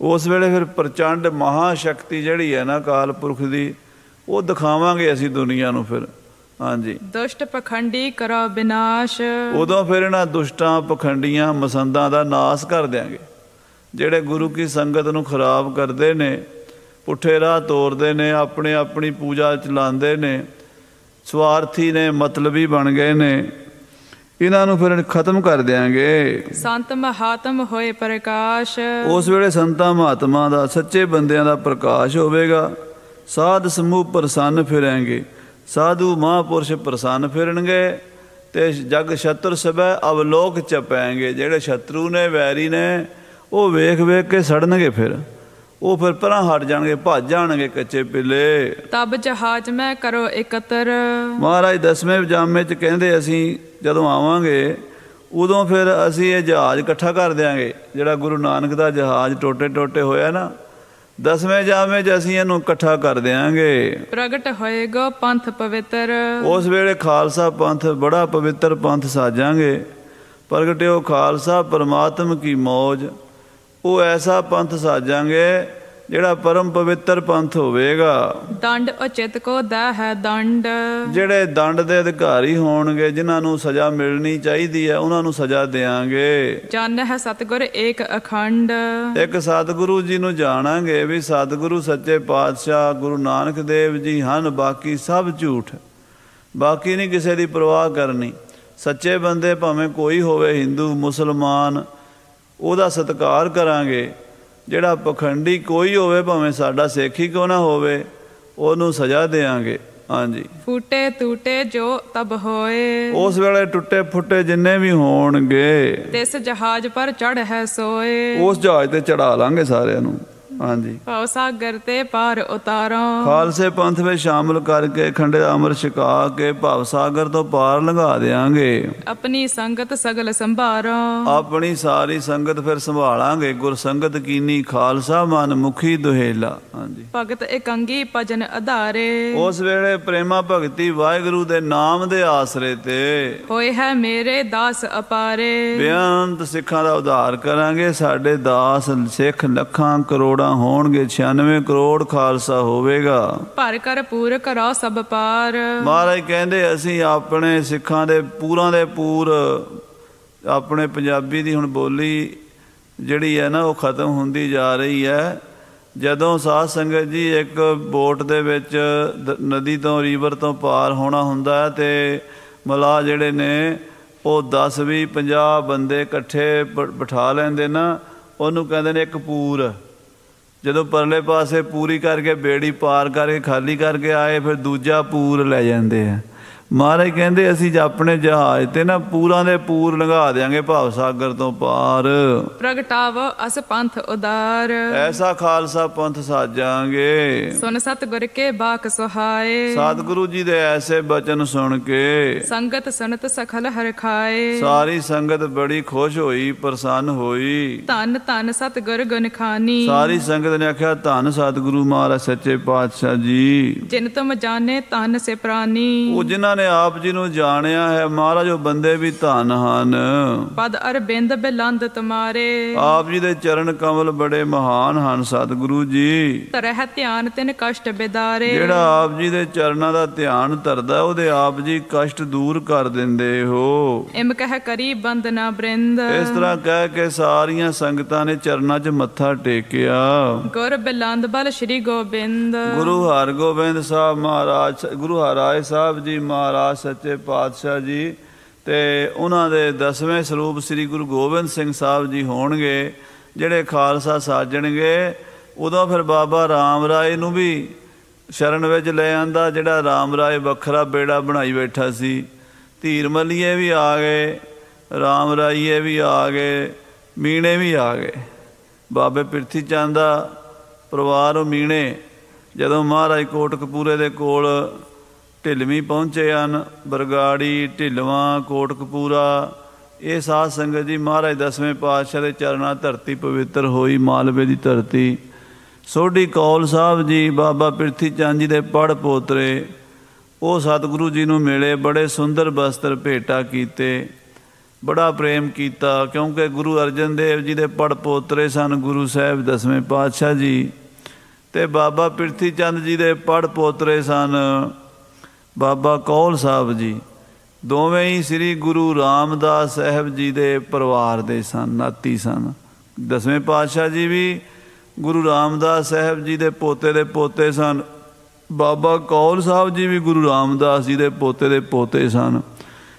Speaker 1: ਉਸ ਵੇਲੇ ਫਿਰ ਪ੍ਰਚੰਡ ਮਹਾ ਸ਼ਕਤੀ ਜਿਹੜੀ ਹੈ ਨਾ ਅਕਾਲ ਪੁਰਖ ਦੀ, ਉਹ ਦਿਖਾਵਾਂਗੇ ਅਸੀਂ ਦੁਨੀਆ ਨੂੰ ਫਿਰ। ਹਾਂਜੀ।
Speaker 2: ਦੁਸ਼ਟ ਪਖੰਡੀ ਕਰੋ ਵਿਨਾਸ਼।
Speaker 1: ਉਦੋਂ ਫਿਰ ਇਹਨਾਂ ਦੁਸ਼ਟਾਂ ਪਖੰਡੀਆਂ ਮਸੰਦਾਂ ਦਾ ਨਾਸ ਕਰ ਦਿਆਂਗੇ। ਜਿਹੜੇ ਗੁਰੂ ਕੀ ਸੰਗਤ ਨੂੰ ਖਰਾਬ ਕਰਦੇ ਨੇ, ਪੁੱਠੇ ਰਾਹ ਤੋਰਦੇ ਨੇ, ਆਪਣੇ ਆਪਣੀ ਪੂਜਾ ਚਲਾਉਂਦੇ ਨੇ, ਸਵਾਰਥੀ ਨੇ, ਮਤਲਬੀ ਬਣ ਗਏ ਨੇ, ਇਹਨਾਂ ਨੂੰ ਫਿਰ ਖਤਮ ਕਰ ਦਿਆਂਗੇ।
Speaker 2: ਸੰਤ ਮਹਾਤਮ ਹੋਏ ਪ੍ਰਕਾਸ਼।
Speaker 1: ਉਸ ਵੇਲੇ ਸੰਤਾਂ ਮਹਾਤਮਾ ਦਾ, ਸੱਚੇ ਬੰਦਿਆਂ ਦਾ ਪ੍ਰਕਾਸ਼ ਹੋਵੇਗਾ। ਸਾਧ ਸਮੂਹ ਪ੍ਰਸੰਨ ਫਿਰੇਂਗੇ, ਸਾਧੂ ਮਹਾਂਪੁਰਸ਼ ਪ੍ਰਸੰਨ ਫਿਰਨਗੇ। ਤੇ ਜਗ ਸ਼ਤਰ ਸਭੈ ਅਵਲੋਕ ਚਪੈਂਗੇ। ਜਿਹੜੇ ਸ਼ਤਰੂ ਨੇ, ਵੈਰੀ ਨੇ, ਉਹ ਵੇਖ ਵੇਖ ਕੇ ਸੜਨਗੇ। ਫਿਰ ਉਹ ਫਿਰ ਪਰਾਂ ਹਟ ਜਾਣਗੇ, ਭੱਜ ਜਾਣਗੇ ਕੱਚੇ ਪਿੱਲੇ।
Speaker 2: ਤਬ ਜਹਾਜ਼ ਮੈਂ ਕਰੋ ਇਕੱਤਰ।
Speaker 1: ਮਹਾਰਾਜ 10ਵੇਂ ਜਾਮੇ 'ਚ ਕਹਿੰਦੇ ਅਸੀਂ ਜਦੋਂ ਆਵਾਂਗੇ ਉਦੋਂ ਫਿਰ ਅਸੀਂ ਇਹ ਜਹਾਜ਼ ਇਕੱਠਾ ਕਰ ਦਿਆਂਗੇ। ਜਿਹੜਾ ਗੁਰੂ ਨਾਨਕ ਦਾ ਜਹਾਜ਼ ਟੋਟੇ ਟੋਟੇ ਹੋਇਆ ਨਾ, 10ਵੇਂ ਜਾਮੇ 'ਚ ਅਸੀਂ ਇਹਨੂੰ ਇਕੱਠਾ ਕਰ ਦਿਆਂਗੇ।
Speaker 2: ਪ੍ਰਗਟ ਹੋਏਗਾ ਪੰਥ ਪਵਿੱਤਰ। ਉਸ
Speaker 1: ਵੇਲੇ ਖਾਲਸਾ ਪੰਥ ਬੜਾ ਪਵਿੱਤਰ ਪੰਥ ਸਾਜਾਂਗੇ। ਪ੍ਰਗਟਿਓ ਖਾਲਸਾ ਪਰਮਾਤਮ ਕੀ ਮੌਜ। ਉਹ ਐਸਾ ਪੰਥ ਸਾਜਾਂਗੇ ਜਿਹੜਾ ਪਰਮ ਪਵਿੱਤਰ ਪੰਥ ਹੋਵੇਗਾ।
Speaker 2: ਦੰਡ ਉਚਿਤ ਕੋ ਦਾ ਹੈ ਦੰਡ।
Speaker 1: ਜਿਹੜੇ ਦੰਡ ਦੇ ਅਧਿਕਾਰੀ ਹੋਣਗੇ, ਜਿਨ੍ਹਾਂ ਨੂੰ ਸਜ਼ਾ ਮਿਲਣੀ ਚਾਹੀਦੀ ਹੈ, ਉਹਨਾਂ ਨੂੰ ਸਜ਼ਾ ਦਿਆਂਗੇ।
Speaker 2: ਜਨ ਹੈ ਸਤਿਗੁਰ ਏਕ ਅਖੰਡ।
Speaker 1: ਇੱਕ ਸਤਿਗੁਰੂ ਜੀ ਨੂੰ ਜਾਣਾਂਗੇ ਵੀ ਸਤਿਗੁਰੂ ਸੱਚੇ ਪਾਤਸ਼ਾਹ ਗੁਰੂ ਨਾਨਕ ਦੇਵ ਜੀ ਹਨ, ਬਾਕੀ ਸਭ ਝੂਠ। ਬਾਕੀ ਨਹੀਂ ਕਿਸੇ ਦੀ ਪਰਵਾਹ ਕਰਨੀ। ਸੱਚੇ ਬੰਦੇ ਭਾਵੇਂ ਕੋਈ ਹੋਵੇ, ਹਿੰਦੂ ਮੁਸਲਮਾਨ, ਉਹਦਾ ਸਤਿਕਾਰ ਕਰਾਂਗੇ। ਜਿਹੜਾ ਪਖੰਡੀ ਕੋਈ ਹੋਵੇ, ਭਾਵੇਂ ਸਾਡਾ ਸਿੱਖ ਹੀ ਕਿਉਂ ਨਾ ਹੋਵੇ, ਉਹਨੂੰ ਸਜ਼ਾ ਦਿਆਂਗੇ। ਹਾਂਜੀ। ਫੂਟੇ ਟੂਟੇ ਜੋ ਤਬ ਹੋਏ। ਉਸ ਵੇਲੇ ਟੁੱਟੇ ਫੁੱਟੇ ਜਿੰਨੇ ਵੀ ਹੋਣਗੇ, ਤਿਸ ਜਹਾਜ਼ ਪਰ ਚੜ੍ਹ ਹੈ ਸੋਏ। ਉਸ ਜਹਾਜ਼ ਤੇ ਚੜਾ ਲਾਂਗੇ ਸਾਰਿਆਂ ਨੂੰ। हाँ जी।
Speaker 2: ਭਵ ਸਾਗਰ ਤੇ ਪਾਰ ਉਤਾਰੋ।
Speaker 1: ਖਾਲਸੇ ਪੰਥ ਵਿੱਚ ਸ਼ਾਮਲ ਕਰਕੇ ਖੰਡੇ ਦਾ ਅੰਮ੍ਰਿਤ ਛਕਾ ਕੇ ਭਵ ਸਾਗਰ ਤੋਂ ਪਾਰ ਲੰਘਾ ਦੇਾਂਗੇ।
Speaker 2: ਆਪਣੀ ਸੰਗਤ ਸਗਲ ਸੰਭਾਰੋ।
Speaker 1: ਆਪਣੀ ਸਾਰੀ ਸੰਗਤ ਫਿਰ ਸੰਭਾਲਾਂਗੇ। ਗੁਰ ਸੰਗਤ ਕੀਨੀ ਖਾਲਸਾ ਮਨ ਮੁਖੀ ਦੁਹੇਲਾ। ਹਾਂਜੀ।
Speaker 2: ਭਗਤ ਇਕੰਗੀ ਭਜਨ ਆਧਾਰੇ।
Speaker 1: ਉਸ ਵੇਲੇ ਪ੍ਰੇਮਾ ਭਗਤੀ ਵਾਹਿਗੁਰੂ ਦੇ ਨਾਮ ਦੇ ਆਸਰੇ ਤੇ
Speaker 2: ਹੋਏ ਹੈ ਮੇਰੇ ਦਾਸ ਅਪਾਰੇ।
Speaker 1: ਬੇਅੰਤ ਸਿੱਖਾਂ ਦਾ ਉਧਾਰ ਕਰਾਂਗੇ। ਸਾਡੇ ਦਾਸ ਸਿੱਖ ਲੱਖਾਂ ਕਰੋੜਾਂ ਹੋਣਗੇ। 96 ਕਰੋੜ ਖਾਲਸਾ ਹੋਵੇਗਾ।
Speaker 2: ਭਰ ਕਰ ਪੂਰ ਕਰੋ ਸਭ ਪਾਰ।
Speaker 1: ਮਹਾਰਾਜ ਕਹਿੰਦੇ ਅਸੀਂ ਆਪਣੇ ਸਿੱਖਾਂ ਦੇ ਪੂਰਾਂ ਦੇ ਪੂਰ, ਆਪਣੇ ਪੰਜਾਬੀ ਦੀ ਹੁਣ ਬੋਲੀ ਜਿਹੜੀ ਹੈ ਨਾ ਉਹ ਖਤਮ ਹੁੰਦੀ ਜਾ ਰਹੀ ਹੈ। ਜਦੋਂ ਸਾਧ ਸੰਗਤ ਜੀ ਇੱਕ ਬੋਟ ਦੇ ਵਿੱਚ ਨਦੀ ਤੋਂ ਰੀਵਰ ਤੋਂ ਪਾਰ ਹੋਣਾ ਹੁੰਦਾ ਹੈ ਤੇ ਮਲਾਹ ਜਿਹੜੇ ਨੇ ਉਹ 10 20 50 ਬੰਦੇ ਇਕੱਠੇ ਬਿਠਾ ਲੈਂਦੇ ਨਾ, ਉਹਨੂੰ ਕਹਿੰਦੇ ਨੇ ਇੱਕ ਪੂਰ। ਜਦੋਂ ਪਰਲੇ ਪਾਸੇ ਪੂਰੀ ਕਰਕੇ ਬੇੜੀ ਪਾਰ ਕਰਕੇ ਖਾਲੀ ਕਰਕੇ ਆਏ ਫਿਰ ਦੂਜਾ ਪੂਰ ਲੈ ਜਾਂਦੇ ਆ। ਮਹਾਰਾਜ ਕਹਿੰਦੇ ਅਸੀਂ ਆਪਣੇ ਜਹਾਜ਼ ਤੇ ਨਾ ਪੂਰਾਂ ਦੇ ਪੂਰ ਲੰਘਾ ਦਿਆਂਗੇ ਭਵ ਸਾਗਰ ਤੋਂ ਪਾਰ।
Speaker 2: ਪ੍ਰਗਟਾਵ ਅਸ ਪੰਥ ਉਦਾਰ।
Speaker 1: ਐਸਾ ਖਾਲਸਾ ਪੰਥ ਸਾਜਾਂਗੇ।
Speaker 2: ਸੁਨ ਸਤਿਗੁਰ ਕੇ ਬਾਕ ਸੁਹਾਏ।
Speaker 1: ਸਤਿਗੁਰੂ ਜੀ ਦੇ ਐਸੇ ਬਚਨ ਸੁਣ ਕੇ
Speaker 2: ਸੰਗਤ ਸੁਨਤ ਸਖਲ ਹਰਿ ਖਾਏ।
Speaker 1: ਸਾਰੀ ਸੰਗਤ ਬੜੀ ਖੁਸ਼ ਹੋਈ, ਪ੍ਰਸੰਨ ਹੋਈ।
Speaker 2: ਧੰਨ ਧੰਨ ਸਤਿਗੁਰ ਗੁਣ ਖਾਨੀ।
Speaker 1: ਸਾਰੀ ਸੰਗਤ ਨੇ ਆਖਿਆ ਧੰਨ ਸਤਿਗੁਰੂ ਮਹਾਰਾਜ ਸੱਚੇ ਪਾਤਸ਼ਾਹ ਜੀ।
Speaker 2: ਜਿਨ ਤੁਮ ਜਾਣੇ ਧੰਨ ਸੇ ਪ੍ਰਾਨੀ।
Speaker 1: ਉਹ ਜਿਨ੍ਹਾਂ ਨੇ ਆਪ ਜੀ ਨੂੰ ਜਾਣਿਆ ਹੈ ਮਹਾਰਾਜ ਉਹ ਬੰਦੇ ਵੀ ਧੰਨ ਹਨ।
Speaker 2: ਪਦ ਅਰਬਿੰਦ ਬਿਲੰਦ ਤੁਮਾਰੇ।
Speaker 1: ਆਪ ਜੀ ਦੇ ਚਰਨ ਕਮਲ ਬੜੇ ਮਹਾਨ ਹਨ ਸਤਿਗੁਰੂ ਜੀ।
Speaker 2: ਤਰਹਿ ਧਿਆਨ ਤਿਨ ਕਸ਼ਟ ਬਿਦਾਰੇ।
Speaker 1: ਜਿਹੜਾ ਆਪ ਜੀ ਦੇ ਚਰਨਾਂ ਦਾ ਧਿਆਨ ਧਰਦਾ ਉਹਦੇ ਆਪ ਜੀ ਕਸ਼ਟ ਦੂਰ ਕਰ ਦਿੰਦੇ ਹੋ।
Speaker 2: ਇਮ ਕਹਿ ਕਰੀ ਬੰਦਨਾ ਬ੍ਰਿੰਦ।
Speaker 1: ਇਸ ਤਰ੍ਹਾਂ ਕਹਿ ਕੇ ਸਾਰੀਆਂ ਸੰਗਤਾਂ ਨੇ ਚਰਨਾਂ 'ਚ ਮੱਥਾ ਟੇਕਿਆ।
Speaker 2: ਗੁਰ ਬਿਲੰਦ ਬਲ ਸ਼੍ਰੀ ਗੋਬਿੰਦ।
Speaker 1: ਗੁਰੂ ਹਰਗੋਬਿੰਦ ਸਾਹਿਬ ਮਹਾਰਾਜ, ਗੁਰੂ ਹਰਿਰਾਏ ਸਾਹਿਬ ਜੀ ਮਹਾਰਾਜ ਸੱਚੇ ਪਾਤਸ਼ਾਹ ਜੀ ਤੇ ਉਹਨਾਂ ਦੇ 10ਵੇਂ ਸਰੂਪ ਸ੍ਰੀ ਗੁਰੂ ਗੋਬਿੰਦ ਸਿੰਘ ਸਾਹਿਬ ਜੀ ਹੋਣਗੇ ਜਿਹੜੇ ਖਾਲਸਾ ਸਾਜਣਗੇ। ਉਦੋਂ ਫਿਰ ਬਾਬਾ ਰਾਮ ਰਾਏ ਨੂੰ ਵੀ ਸ਼ਰਨ ਵਿੱਚ ਲੈ ਆਂਦਾ, ਜਿਹੜਾ ਰਾਮ ਰਾਏ ਵੱਖਰਾ ਬੇੜਾ ਬਣਾਈ ਬੈਠਾ ਸੀ। ਧੀਰ ਮੱਲੀਏ ਵੀ ਆ ਗਏ, ਰਾਮ ਰਾਈਏ ਵੀ ਆ ਗਏ, ਮੀਣੇ ਵੀ ਆ ਗਏ। ਬਾਬੇ ਪ੍ਰਿਥੀ ਚੰਦ ਦਾ ਪਰਿਵਾਰ ਉਹ ਮੀਣੇ ਜਦੋਂ ਮਹਾਰਾਜ ਕੋਟਕਪੂਰੇ ਦੇ ਕੋਲ ਢਿੱਲਵੀਂ ਪਹੁੰਚੇ ਹਨ, ਬਰਗਾੜੀ, ਢਿੱਲਵਾਂ, ਕੋਟਕਪੂਰਾ, ਇਹ ਸਾਧ ਸੰਗਤ ਜੀ ਮਹਾਰਾਜ 10ਵੇਂ ਪਾਤਸ਼ਾਹ ਦੇ ਚਰਨਾਂ ਧਰਤੀ ਪਵਿੱਤਰ ਹੋਈ, ਮਾਲਵੇ ਦੀ ਧਰਤੀ। ਸੋਢੀ ਕੌਲ ਸਾਹਿਬ ਜੀ ਬਾਬਾ ਪ੍ਰਿਥੀ ਚੰਦ ਜੀ ਦੇ ਪੜ ਪੋਤਰੇ, ਉਹ ਸਤਿਗੁਰੂ ਜੀ ਨੂੰ ਮਿਲੇ, ਬੜੇ ਸੁੰਦਰ ਬਸਤਰ ਭੇਟਾ ਕੀਤੇ, ਬੜਾ ਪ੍ਰੇਮ ਕੀਤਾ ਕਿਉਂਕਿ ਗੁਰੂ ਅਰਜਨ ਦੇਵ ਜੀ ਦੇ ਪੜ ਪੋਤਰੇ ਸਨ ਗੁਰੂ ਸਾਹਿਬ 10ਵੇਂ ਪਾਤਸ਼ਾਹ ਜੀ ਤੇ ਬਾਬਾ ਪ੍ਰਿਥੀ ਚੰਦ ਜੀ ਦੇ ਪੜ ਪੋਤਰੇ ਸਨ ਬਾਬਾ ਕੌਲ ਸਾਹਿਬ ਜੀ। ਦੋਵੇਂ ਹੀ ਸ੍ਰੀ ਗੁਰੂ ਰਾਮਦਾਸ ਸਾਹਿਬ ਜੀ ਦੇ ਪਰਿਵਾਰ ਦੇ ਸਨ, ਨਾਤੀ ਸਨ। 10ਵੇਂ ਪਾਤਸ਼ਾਹ ਜੀ ਵੀ ਗੁਰੂ ਰਾਮਦਾਸ ਸਾਹਿਬ ਜੀ ਦੇ ਪੋਤੇ ਸਨ। ਬਾਬਾ ਕੌਲ ਸਾਹਿਬ ਜੀ ਵੀ ਗੁਰੂ ਰਾਮਦਾਸ ਜੀ ਦੇ ਪੋਤੇ ਸਨ।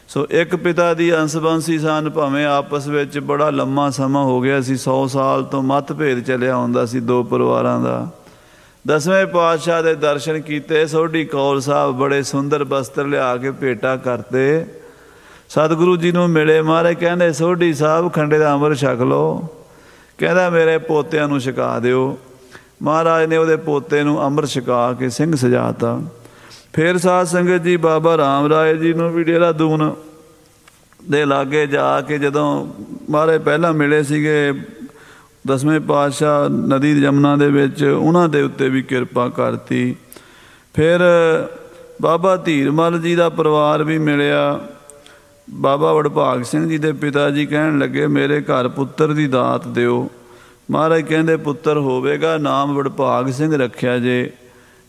Speaker 1: ਸੋ ਇੱਕ ਪਿਤਾ ਦੀ ਅੰਸ਼-ਬੰਸੀ ਸਨ, ਭਾਵੇਂ ਆਪਸ ਵਿੱਚ ਬੜਾ ਲੰਮਾ ਸਮਾਂ ਹੋ ਗਿਆ ਸੀ, 100 ਸਾਲ ਤੋਂ ਮਤਭੇਦ ਚੱਲਿਆ ਹੁੰਦਾ ਸੀ ਦੋ ਪਰਿਵਾਰਾਂ ਦਾ। 10ਵੇਂ ਪਾਤਸ਼ਾਹ ਦੇ ਦਰਸ਼ਨ ਕੀਤੇ। ਸੋਢੀ ਕੌਲ ਸਾਹਿਬ ਬੜੇ ਸੁੰਦਰ ਬਸਤਰ ਲਿਆ ਕੇ ਭੇਟਾ ਕਰਤੇ, ਸਤਿਗੁਰੂ ਜੀ ਨੂੰ ਮਿਲੇ। ਮਹਾਰਾਜ ਕਹਿੰਦੇ ਸੋਢੀ ਸਾਹਿਬ ਖੰਡੇ ਦਾ ਅੰਮ੍ਰਿਤ ਛਕ ਲਓ। ਕਹਿੰਦਾ ਮੇਰੇ ਪੋਤਿਆਂ ਨੂੰ ਛਕਾ ਦਿਓ। ਮਹਾਰਾਜ ਨੇ ਉਹਦੇ ਪੋਤੇ ਨੂੰ ਅੰਮ੍ਰਿਤ ਛਕਾ ਕੇ ਸਿੰਘ ਸਜਾਤਾ। ਫਿਰ ਸਾਧ ਸੰਗਤ ਜੀ ਬਾਬਾ ਰਾਮ ਰਾਏ ਜੀ ਨੂੰ ਵੀ ਦੇਹਰਾਦੂਨ ਦੇ ਲਾਗੇ ਜਾ ਕੇ ਜਦੋਂ ਮਹਾਰਾਜ ਪਹਿਲਾਂ ਮਿਲੇ ਸੀਗੇ 10ਵੇਂ ਪਾਤਸ਼ਾਹ ਨਦੀ ਜਮਨਾ ਦੇ ਵਿੱਚ, ਉਹਨਾਂ ਦੇ ਉੱਤੇ ਵੀ ਕਿਰਪਾ ਕਰਤੀ। ਫਿਰ ਬਾਬਾ ਧੀਰਮਲ ਜੀ ਦਾ ਪਰਿਵਾਰ ਵੀ ਮਿਲਿਆ। ਬਾਬਾ ਵਡਭਾਗ ਸਿੰਘ ਜੀ ਦੇ ਪਿਤਾ ਜੀ ਕਹਿਣ ਲੱਗੇ ਮੇਰੇ ਘਰ ਪੁੱਤਰ ਦੀ ਦਾਤ ਦਿਓ। ਮਹਾਰਾਜ ਕਹਿੰਦੇ ਪੁੱਤਰ ਹੋਵੇਗਾ, ਨਾਮ ਵਡਭਾਗ ਸਿੰਘ ਰੱਖਿਆ ਜੇ।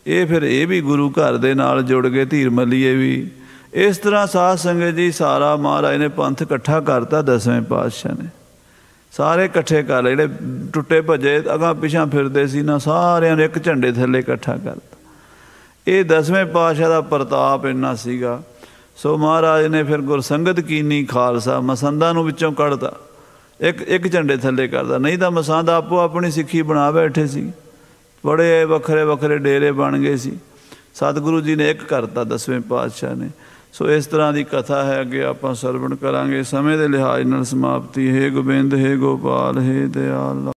Speaker 1: ਇਹ ਫਿਰ ਇਹ ਵੀ ਗੁਰੂ ਘਰ ਦੇ ਨਾਲ ਜੁੜ ਗਏ, ਧੀਰਮਲੀਏ ਵੀ। ਇਸ ਤਰ੍ਹਾਂ ਸਾਧ ਸੰਗਤ ਜੀ ਸਾਰਾ ਮਹਾਰਾਜ ਨੇ ਪੰਥ ਇਕੱਠਾ ਕਰਤਾ। 10ਵੇਂ ਪਾਤਸ਼ਾਹ ਨੇ ਸਾਰੇ ਇਕੱਠੇ ਕਰ ਲਏ, ਜਿਹੜੇ ਟੁੱਟੇ ਭੱਜੇ ਅਗਾਂਹ ਪਿਛਾਂ ਫਿਰਦੇ ਸੀ ਨਾ, ਸਾਰਿਆਂ ਨੂੰ ਇੱਕ ਝੰਡੇ ਥੱਲੇ ਇਕੱਠਾ ਕਰਤਾ। ਇਹ 10ਵੇਂ ਪਾਤਸ਼ਾਹ ਦਾ ਪ੍ਰਤਾਪ ਇੰਨਾ ਸੀਗਾ। ਸੋ ਮਹਾਰਾਜ ਨੇ ਫਿਰ ਗੁਰਸੰਗਤ ਕੀਨੀ ਖਾਲਸਾ, ਮਸੰਦਾਂ ਨੂੰ ਵਿੱਚੋਂ ਕੱਢਤਾ, ਇੱਕ ਝੰਡੇ ਥੱਲੇ ਕਰਦਾ। ਨਹੀਂ ਤਾਂ ਮਸੰਦ ਆਪੋ ਆਪਣੀ ਸਿੱਖੀ ਬਣਾ ਬੈਠੇ ਸੀ, ਬੜੇ ਵੱਖਰੇ ਵੱਖਰੇ ਡੇਰੇ ਬਣ ਗਏ ਸੀ। ਸਤਿਗੁਰੂ ਜੀ ਨੇ ਇੱਕ ਕਰਤਾ 10ਵੇਂ ਪਾਤਸ਼ਾਹ ਨੇ। ਸੋ ਇਸ ਤਰ੍ਹਾਂ ਦੀ ਕਥਾ ਹੈ, ਅੱਗੇ ਆਪਾਂ ਸਰਵਣ ਕਰਾਂਗੇ। ਸਮੇਂ ਦੇ ਲਿਹਾਜ਼ ਨਾਲ ਸਮਾਪਤੀ। ਹੇ ਗੋਬਿੰਦ, ਹੇ ਗੋਪਾਲ, ਹੇ ਦਿਆਲ।